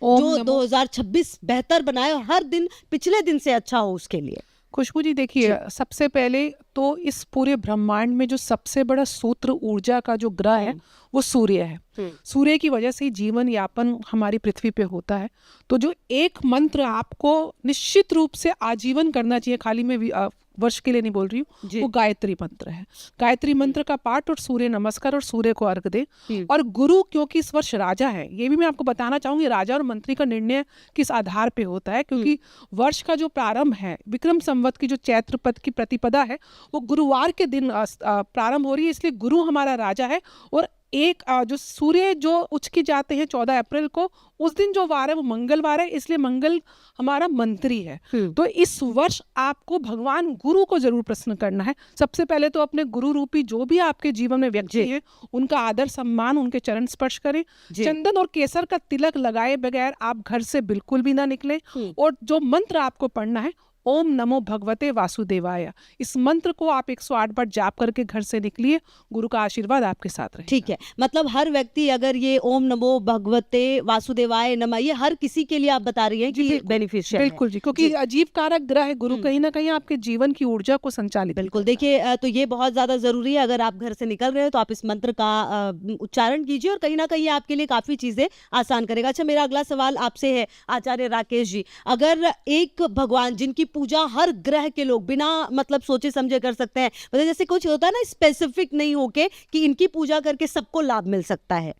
Speaker 1: जो 2026 बेहतर बनाए और हर दिन पिछले दिन से अच्छा हो उसके लिए?
Speaker 2: खुशबू जी देखिए, सबसे पहले तो इस पूरे ब्रह्मांड में जो सबसे बड़ा सूत्र ऊर्जा का जो ग्रह है वो सूर्य है। सूर्य की वजह से ही जीवन यापन हमारी पृथ्वी पे होता है। तो जो एक मंत्र आपको निश्चित रूप से आजीवन करना चाहिए, खाली मैं वर्ष के लिए नहीं बोल रही हूँ, वो गायत्री मंत्र है। गायत्री मंत्र का पाठ और सूर्य नमस्कार और सूर्य को अर्घ दे। और गुरु क्योंकि इस वर्ष राजा है, ये भी मैं आपको बताना चाहूंगी, राजा और मंत्री का निर्णय किस आधार पे होता है, क्योंकि वर्ष का जो प्रारंभ है विक्रम संवत की जो चैत्र पद की प्रतिपदा है वो गुरुवार के दिन प्रारंभ हो रही है, इसलिए गुरु हमारा राजा है। और एक जो सूर्य जो उच्च के जाते हैं 14 अप्रैल को, उस दिन जो वार है वो मंगलवार है, इसलिए मंगल हमारा मंत्री है। तो इस वर्ष आपको भगवान गुरु को जरूर प्रसन्न करना है। सबसे पहले तो अपने गुरु रूपी जो भी आपके जीवन में व्यक्ति है उनका आदर सम्मान, उनके चरण स्पर्श करें। चंदन और केसर का तिलक लगाए बगैर आप घर से बिल्कुल भी ना निकले। और जो मंत्र आपको पढ़ना है, ओम नमो भगवते वासुदेवाय, इस मंत्र को आप 108 बार जाप करके घर से निकलिए। गुरु का आशीर्वाद आपके साथ रहे।
Speaker 1: ठीक है, मतलब हर व्यक्ति अगर ये ओम नमो भगवते वासुदेवाय नमः, ये हर किसी के लिए आप बता रही हैं कि बेनिफिशियल है।
Speaker 2: बिल्कुल जी, क्योंकि अजीब कारक ग्रह है गुरु, कहीं ना कहीं आपके जीवन की ऊर्जा को संचालित।
Speaker 1: बिल्कुल, देखिए तो ये बहुत ज्यादा जरूरी है। अगर आप घर से निकल रहे हैं तो आप इस मंत्र का उच्चारण कीजिए, और कहीं ना कहीं आपके लिए काफी चीजें आसान करेगा। अच्छा, मेरा अगला सवाल आपसे है आचार्य राकेश जी, अगर एक भगवान जिनकी पूजा हर ग्रह के लोग बिना मतलब सोचे समझे कर सकते हैं, मतलब जैसे कुछ होता है ना स्पेसिफिक नहीं होके कि इनकी पूजा करके सबको लाभ मिल सकता है।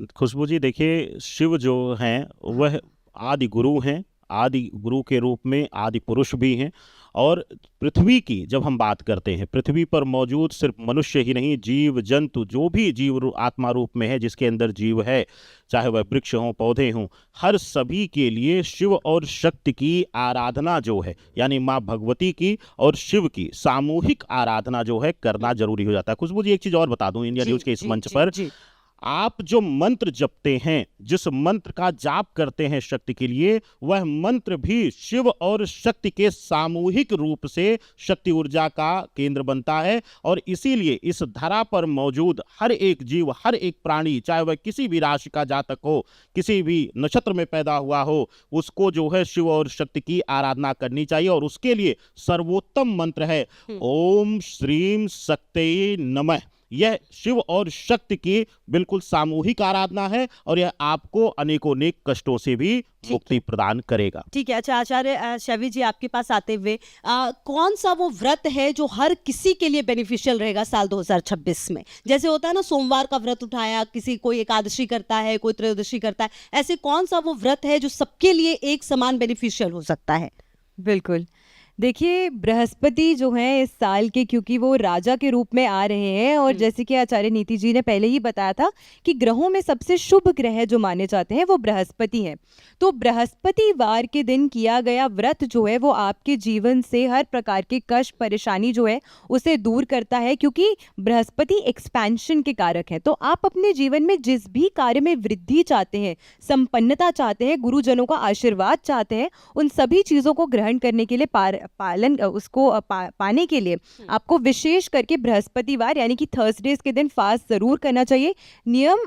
Speaker 3: खुशबू जी देखिए, शिव जो हैं वह आदि गुरु हैं, आदि गुरु के रूप में आदि पुरुष भी हैं। और पृथ्वी की जब हम बात करते हैं, पृथ्वी पर मौजूद सिर्फ मनुष्य ही नहीं, जीव जंतु जो भी जीव आत्मा रूप में है, जिसके अंदर जीव है, चाहे वह वृक्ष हों, पौधे हों, हर सभी के लिए शिव और शक्ति की आराधना जो है, यानी माँ भगवती की और शिव की सामूहिक आराधना जो है करना जरूरी हो जाता है। खुशबू जी एक चीज़ और बता दूं, इंडिया न्यूज़ के इस मंच पर आप जो मंत्र जपते हैं, जिस मंत्र का जाप करते हैं शक्ति के लिए, वह मंत्र भी शिव और शक्ति के सामूहिक रूप से शक्ति ऊर्जा का केंद्र बनता है। और इसीलिए इस धरा पर मौजूद हर एक जीव, हर एक प्राणी, चाहे वह किसी भी राशि का जातक हो, किसी भी नक्षत्र में पैदा हुआ हो, उसको जो है शिव और शक्ति की आराधना करनी चाहिए। और उसके लिए सर्वोत्तम मंत्र है ओम श्रीम शक्ति नमः। यह शिव और शक्ति की बिल्कुल सामूहिक आराधना है और यह आपको अनेकों नेक कष्टों से भी मुक्ति प्रदान करेगा।
Speaker 1: ठीक है। अच्छा आचार्य शैवी जी, आपके पास आते हुए कौन सा वो व्रत है जो हर किसी के लिए बेनिफिशियल रहेगा साल 2026 में? जैसे होता है ना, सोमवार का व्रत उठाया, किसी कोई एकादशी करता है, कोई त्रयोदशी करता है, ऐसे कौन सा वो व्रत है जो सबके लिए एक समान बेनिफिशियल हो सकता है?
Speaker 4: बिल्कुल। देखिए, बृहस्पति जो हैं इस साल के, क्योंकि वो राजा के रूप में आ रहे हैं, और जैसे कि आचार्य नीति जी ने पहले ही बताया था कि ग्रहों में सबसे शुभ ग्रह जो माने जाते हैं वो बृहस्पति हैं। तो बृहस्पतिवार के दिन किया गया व्रत जो है वो आपके जीवन से हर प्रकार के कष्ट परेशानी जो है उसे दूर करता है, क्योंकि बृहस्पति एक्सपेंशन के कारक है। तो आप अपने जीवन में जिस भी कार्य में वृद्धि चाहते हैं, संपन्नता चाहते हैं, गुरुजनों का आशीर्वाद चाहते हैं, उन सभी चीज़ों को ग्रहण करने के लिए पाने के लिए आपको विशेष करके बृहस्पतिवार यानी कि थर्सडेज के दिन फास्ट जरूर करना चाहिए। नियम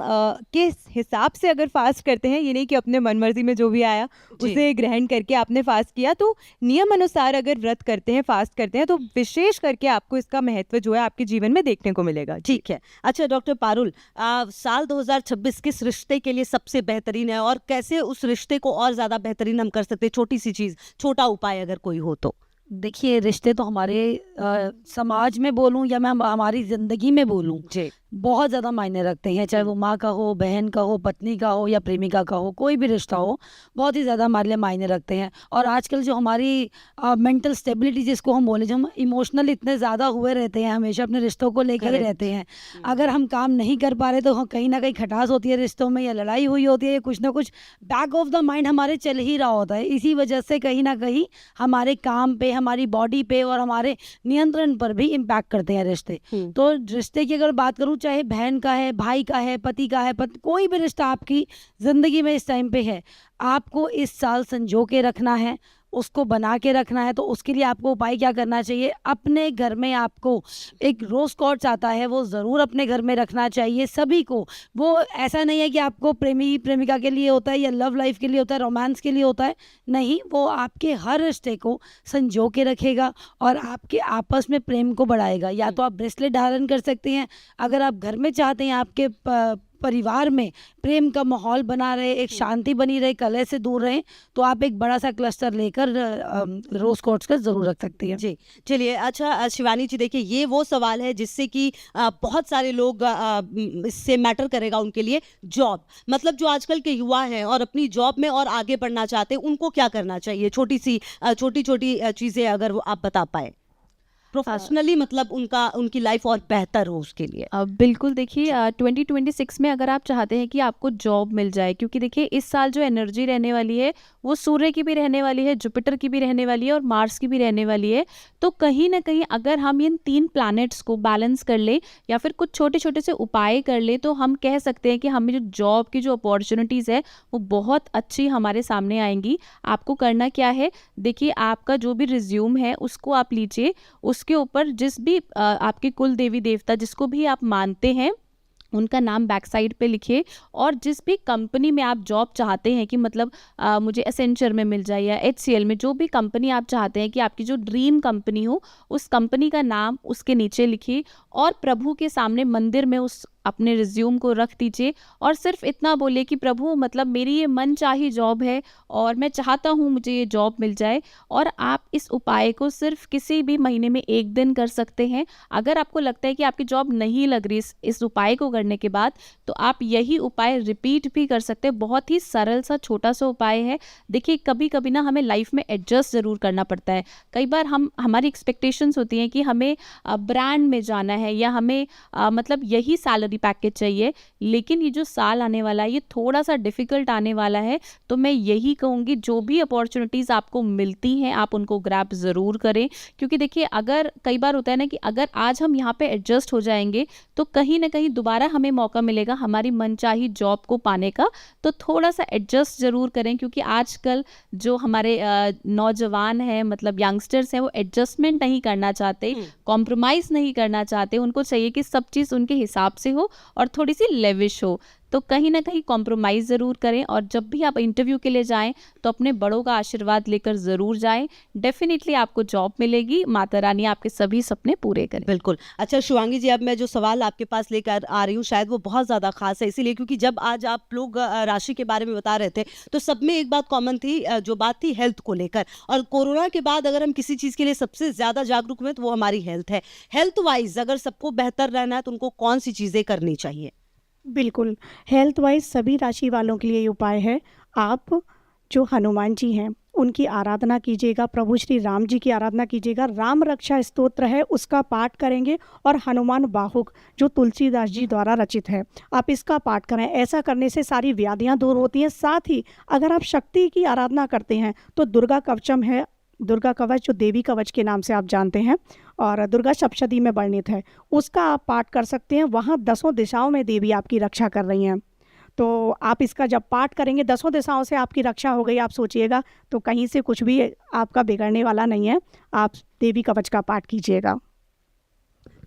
Speaker 4: के हिसाब से अगर फास्ट करते हैं, ये नहीं कि अपने मनमर्जी में जो भी आया उसे ग्रहण करके आपने फास्ट किया, तो नियम अनुसार अगर व्रत करते हैं, फास्ट करते हैं, तो विशेष करके आपको इसका महत्व जो है आपके जीवन में देखने को मिलेगा।
Speaker 1: ठीक है। अच्छा डॉक्टर पारुल, साल 2026 किस रिश्ते के लिए सबसे बेहतरीन है और कैसे उस रिश्ते को और ज्यादा बेहतरीन हम कर सकते हैं? छोटी सी चीज, छोटा उपाय अगर कोई हो तो।
Speaker 5: देखिए, रिश्ते तो हमारे समाज में बोलूं या मैं हमारी ज़िंदगी में बोलूं,
Speaker 1: जी,
Speaker 5: बहुत ज़्यादा मायने रखते हैं। चाहे वो माँ का हो, बहन का हो, पत्नी का हो या प्रेमिका का हो, कोई भी रिश्ता हो, बहुत ही ज़्यादा हमारे लिए मायने रखते हैं। और आजकल जो हमारी मेंटल स्टेबिलिटी जिसको हम बोले, जो हम इमोशनल इतने ज़्यादा हुए रहते हैं, हमेशा अपने रिश्तों को लेकर ही रहते हैं। अगर हम काम नहीं कर पा रहे तो कहीं ना कहीं खटास होती है रिश्तों में, या लड़ाई हुई होती है, या कुछ ना कुछ बैक ऑफ द माइंड हमारे चल ही रहा होता है। इसी वजह से कहीं ना कहीं हमारे काम पे, हमारी बॉडी पे और हमारे नियंत्रण पर भी इम्पैक्ट करते हैं रिश्ते। तो रिश्ते की अगर बात करूँ, चाहे बहन का है, भाई का है, पति का है, कोई भी रिश्ता आपकी ज़िंदगी में इस टाइम पे है, आपको इस साल संजो के रखना है, उसको बना के रखना है। तो उसके लिए आपको उपाय क्या करना चाहिए? अपने घर में आपको एक रोज़ क्वार्ट्स आता है, वो ज़रूर अपने घर में रखना चाहिए सभी को। वो ऐसा नहीं है कि आपको प्रेमी प्रेमिका के लिए होता है या लव लाइफ के लिए होता है, रोमांस के लिए होता है, नहीं, वो आपके हर रिश्ते को संजो के रखेगा और आपके आपस में प्रेम को बढ़ाएगा। या तो आप ब्रेसलेट धारण कर सकते हैं, अगर आप घर में चाहते हैं आपके परिवार में प्रेम का माहौल बना रहे, एक शांति बनी रहे, कलह से दूर रहें, तो आप एक बड़ा सा क्लस्टर लेकर रोज क्वार्ट्स का जरूर रख सकती हैं।
Speaker 1: जी, चलिए। अच्छा शिवानी जी, देखिए ये वो सवाल है जिससे कि बहुत सारे लोग इससे मैटर करेगा उनके लिए। जॉब, मतलब जो आजकल के युवा हैं और अपनी जॉब में और आगे बढ़ना चाहते हैं, उनको क्या करना चाहिए? छोटी छोटी चीज़ें अगर वो आप बता पाए प्रोफेशनली, मतलब उनकी लाइफ और बेहतर हो उसके लिए।
Speaker 6: बिल्कुल। देखिए 2026 में अगर आप चाहते हैं कि आपको जॉब मिल जाए, क्योंकि देखिए इस साल जो एनर्जी रहने वाली है वो सूर्य की भी रहने वाली है, जुपिटर की भी रहने वाली है और मार्स की भी रहने वाली है। तो कहीं ना कहीं अगर हम इन 3 प्लैनेट्स को बैलेंस कर ले या फिर कुछ छोटे छोटे से उपाय कर ले, तो हम कह सकते हैं कि हमें जो जॉब की जो अपॉर्चुनिटीज़ है वो बहुत अच्छी हमारे सामने आएंगी। आपको करना क्या है? देखिए, आपका जो भी रिज्यूम है उसको आप लीजिए, उसके ऊपर जिस भी आपके कुल देवी देवता जिसको भी आप मानते हैं उनका नाम बैक साइड पे लिखिए। और जिस भी कंपनी में आप जॉब चाहते हैं कि मतलब मुझे एसेंचर में मिल जाए या HCL में, जो भी कंपनी आप चाहते हैं कि आपकी जो ड्रीम कंपनी हो, उस कंपनी का नाम उसके नीचे लिखिए और प्रभु के सामने मंदिर में उस अपने रिज्यूम को रख दीजिए और सिर्फ इतना बोलिए कि प्रभु, मतलब मेरी ये मनचाही जॉब है और मैं चाहता हूँ मुझे ये जॉब मिल जाए। और आप इस उपाय को सिर्फ किसी भी महीने में 1 दिन कर सकते हैं। अगर आपको लगता है कि आपकी जॉब नहीं लग रही इस उपाय को करने के बाद, तो आप यही उपाय रिपीट भी कर सकते हैं। बहुत ही सरल सा छोटा सा उपाय है। देखिए, कभी कभी ना हमें लाइफ में एडजस्ट ज़रूर करना पड़ता है। कई बार हमारी एक्सपेक्टेशंस होती हैं कि हमें ब्रांड में जाना है या हमें मतलब यही सैलरी सैलरी पैकेज चाहिए, लेकिन ये जो साल आने वाला है ये थोड़ा सा डिफ़िकल्ट आने वाला है। तो मैं यही कहूँगी जो भी अपॉर्चुनिटीज़ आपको मिलती हैं आप उनको ग्रैब ज़रूर करें, क्योंकि देखिए अगर कई बार होता है ना कि अगर आज हम यहाँ पे एडजस्ट हो जाएंगे तो कहीं ना कहीं दोबारा हमें मौका मिलेगा हमारी मनचाही जॉब को पाने का। तो थोड़ा सा एडजस्ट ज़रूर करें, क्योंकि आजकल जो हमारे नौजवान हैं मतलब यंगस्टर्स हैं वो एडजस्टमेंट नहीं करना चाहते, कॉम्प्रोमाइज़ नहीं करना चाहते, उनको चाहिए कि सब चीज़ उनके हिसाब से हो और थोड़ी सी लेविश हो। तो कहीं ना कहीं कॉम्प्रोमाइज़ ज़रूर करें, और जब भी आप इंटरव्यू के लिए जाएं तो अपने बड़ों का आशीर्वाद लेकर ज़रूर जाएं। डेफिनेटली आपको जॉब मिलेगी, माता रानी आपके सभी सपने पूरे करें।
Speaker 1: बिल्कुल। अच्छा शिवांगी जी, अब मैं जो सवाल आपके पास लेकर आ रही हूँ शायद वो बहुत ज़्यादा खास है, इसीलिए क्योंकि जब आज आप लोग राशि के बारे में बता रहे थे तो सब में एक बात कॉमन थी, जो बात थी हेल्थ को लेकर। और कोरोना के बाद अगर हम किसी चीज़ के लिए सबसे ज़्यादा जागरूक हुए तो वो हमारी हेल्थ है। हेल्थ वाइज अगर सबको बेहतर रहना है तो उनको कौन सी चीज़ें करनी चाहिए?
Speaker 7: बिल्कुल, हेल्थ वाइज सभी राशि वालों के लिए ये उपाय है। आप जो हनुमान जी हैं उनकी आराधना कीजिएगा, प्रभु श्री राम जी की आराधना कीजिएगा, राम रक्षा स्तोत्र है उसका पाठ करेंगे, और हनुमान बाहुक जो तुलसीदास जी द्वारा रचित है आप इसका पाठ करें। ऐसा करने से सारी व्याधियां दूर होती हैं। साथ ही अगर आप शक्ति की आराधना करते हैं तो दुर्गा कवचम है, दुर्गा कवच जो देवी कवच के नाम से आप जानते हैं और दुर्गा सप्तशती में वर्णित है, उसका आप पाठ कर सकते हैं। वहाँ 10 दिशाओं में देवी आपकी रक्षा कर रही हैं। तो आप इसका जब पाठ करेंगे 10 दिशाओं से आपकी रक्षा हो गई, आप सोचिएगा, तो कहीं से कुछ भी आपका बिगड़ने वाला नहीं है। आप देवी कवच का पाठ कीजिएगा।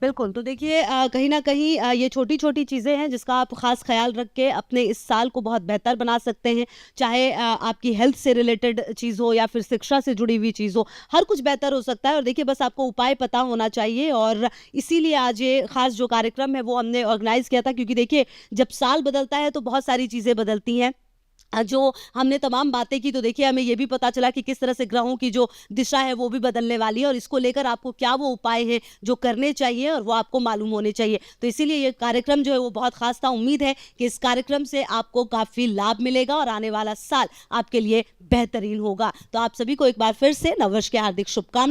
Speaker 1: बिल्कुल। तो देखिए कहीं ना कहीं ये छोटी छोटी चीज़ें हैं जिसका आप ख़ास ख्याल रख के अपने इस साल को बहुत बेहतर बना सकते हैं। चाहे आपकी हेल्थ से रिलेटेड चीज़ हो या फिर शिक्षा से जुड़ी हुई चीज़ हो, हर कुछ बेहतर हो सकता है। और देखिए बस आपको उपाय पता होना चाहिए, और इसीलिए आज ये ख़ास जो कार्यक्रम है वो हमने ऑर्गेनाइज़ किया था, क्योंकि देखिए जब साल बदलता है तो बहुत सारी चीज़ें बदलती हैं। जो हमने तमाम बातें की तो देखिए हमें ये भी पता चला कि किस तरह से ग्रहों की जो दिशा है वो भी बदलने वाली है, और इसको लेकर आपको क्या वो उपाय हैं जो करने चाहिए और वो आपको मालूम होने चाहिए। तो इसीलिए ये कार्यक्रम जो है वो बहुत खास था। उम्मीद है कि इस कार्यक्रम से आपको काफ़ी लाभ मिलेगा और आने वाला साल आपके लिए बेहतरीन होगा। तो आप सभी को एक बार फिर से नववर्ष के हार्दिक शुभकामनाएं।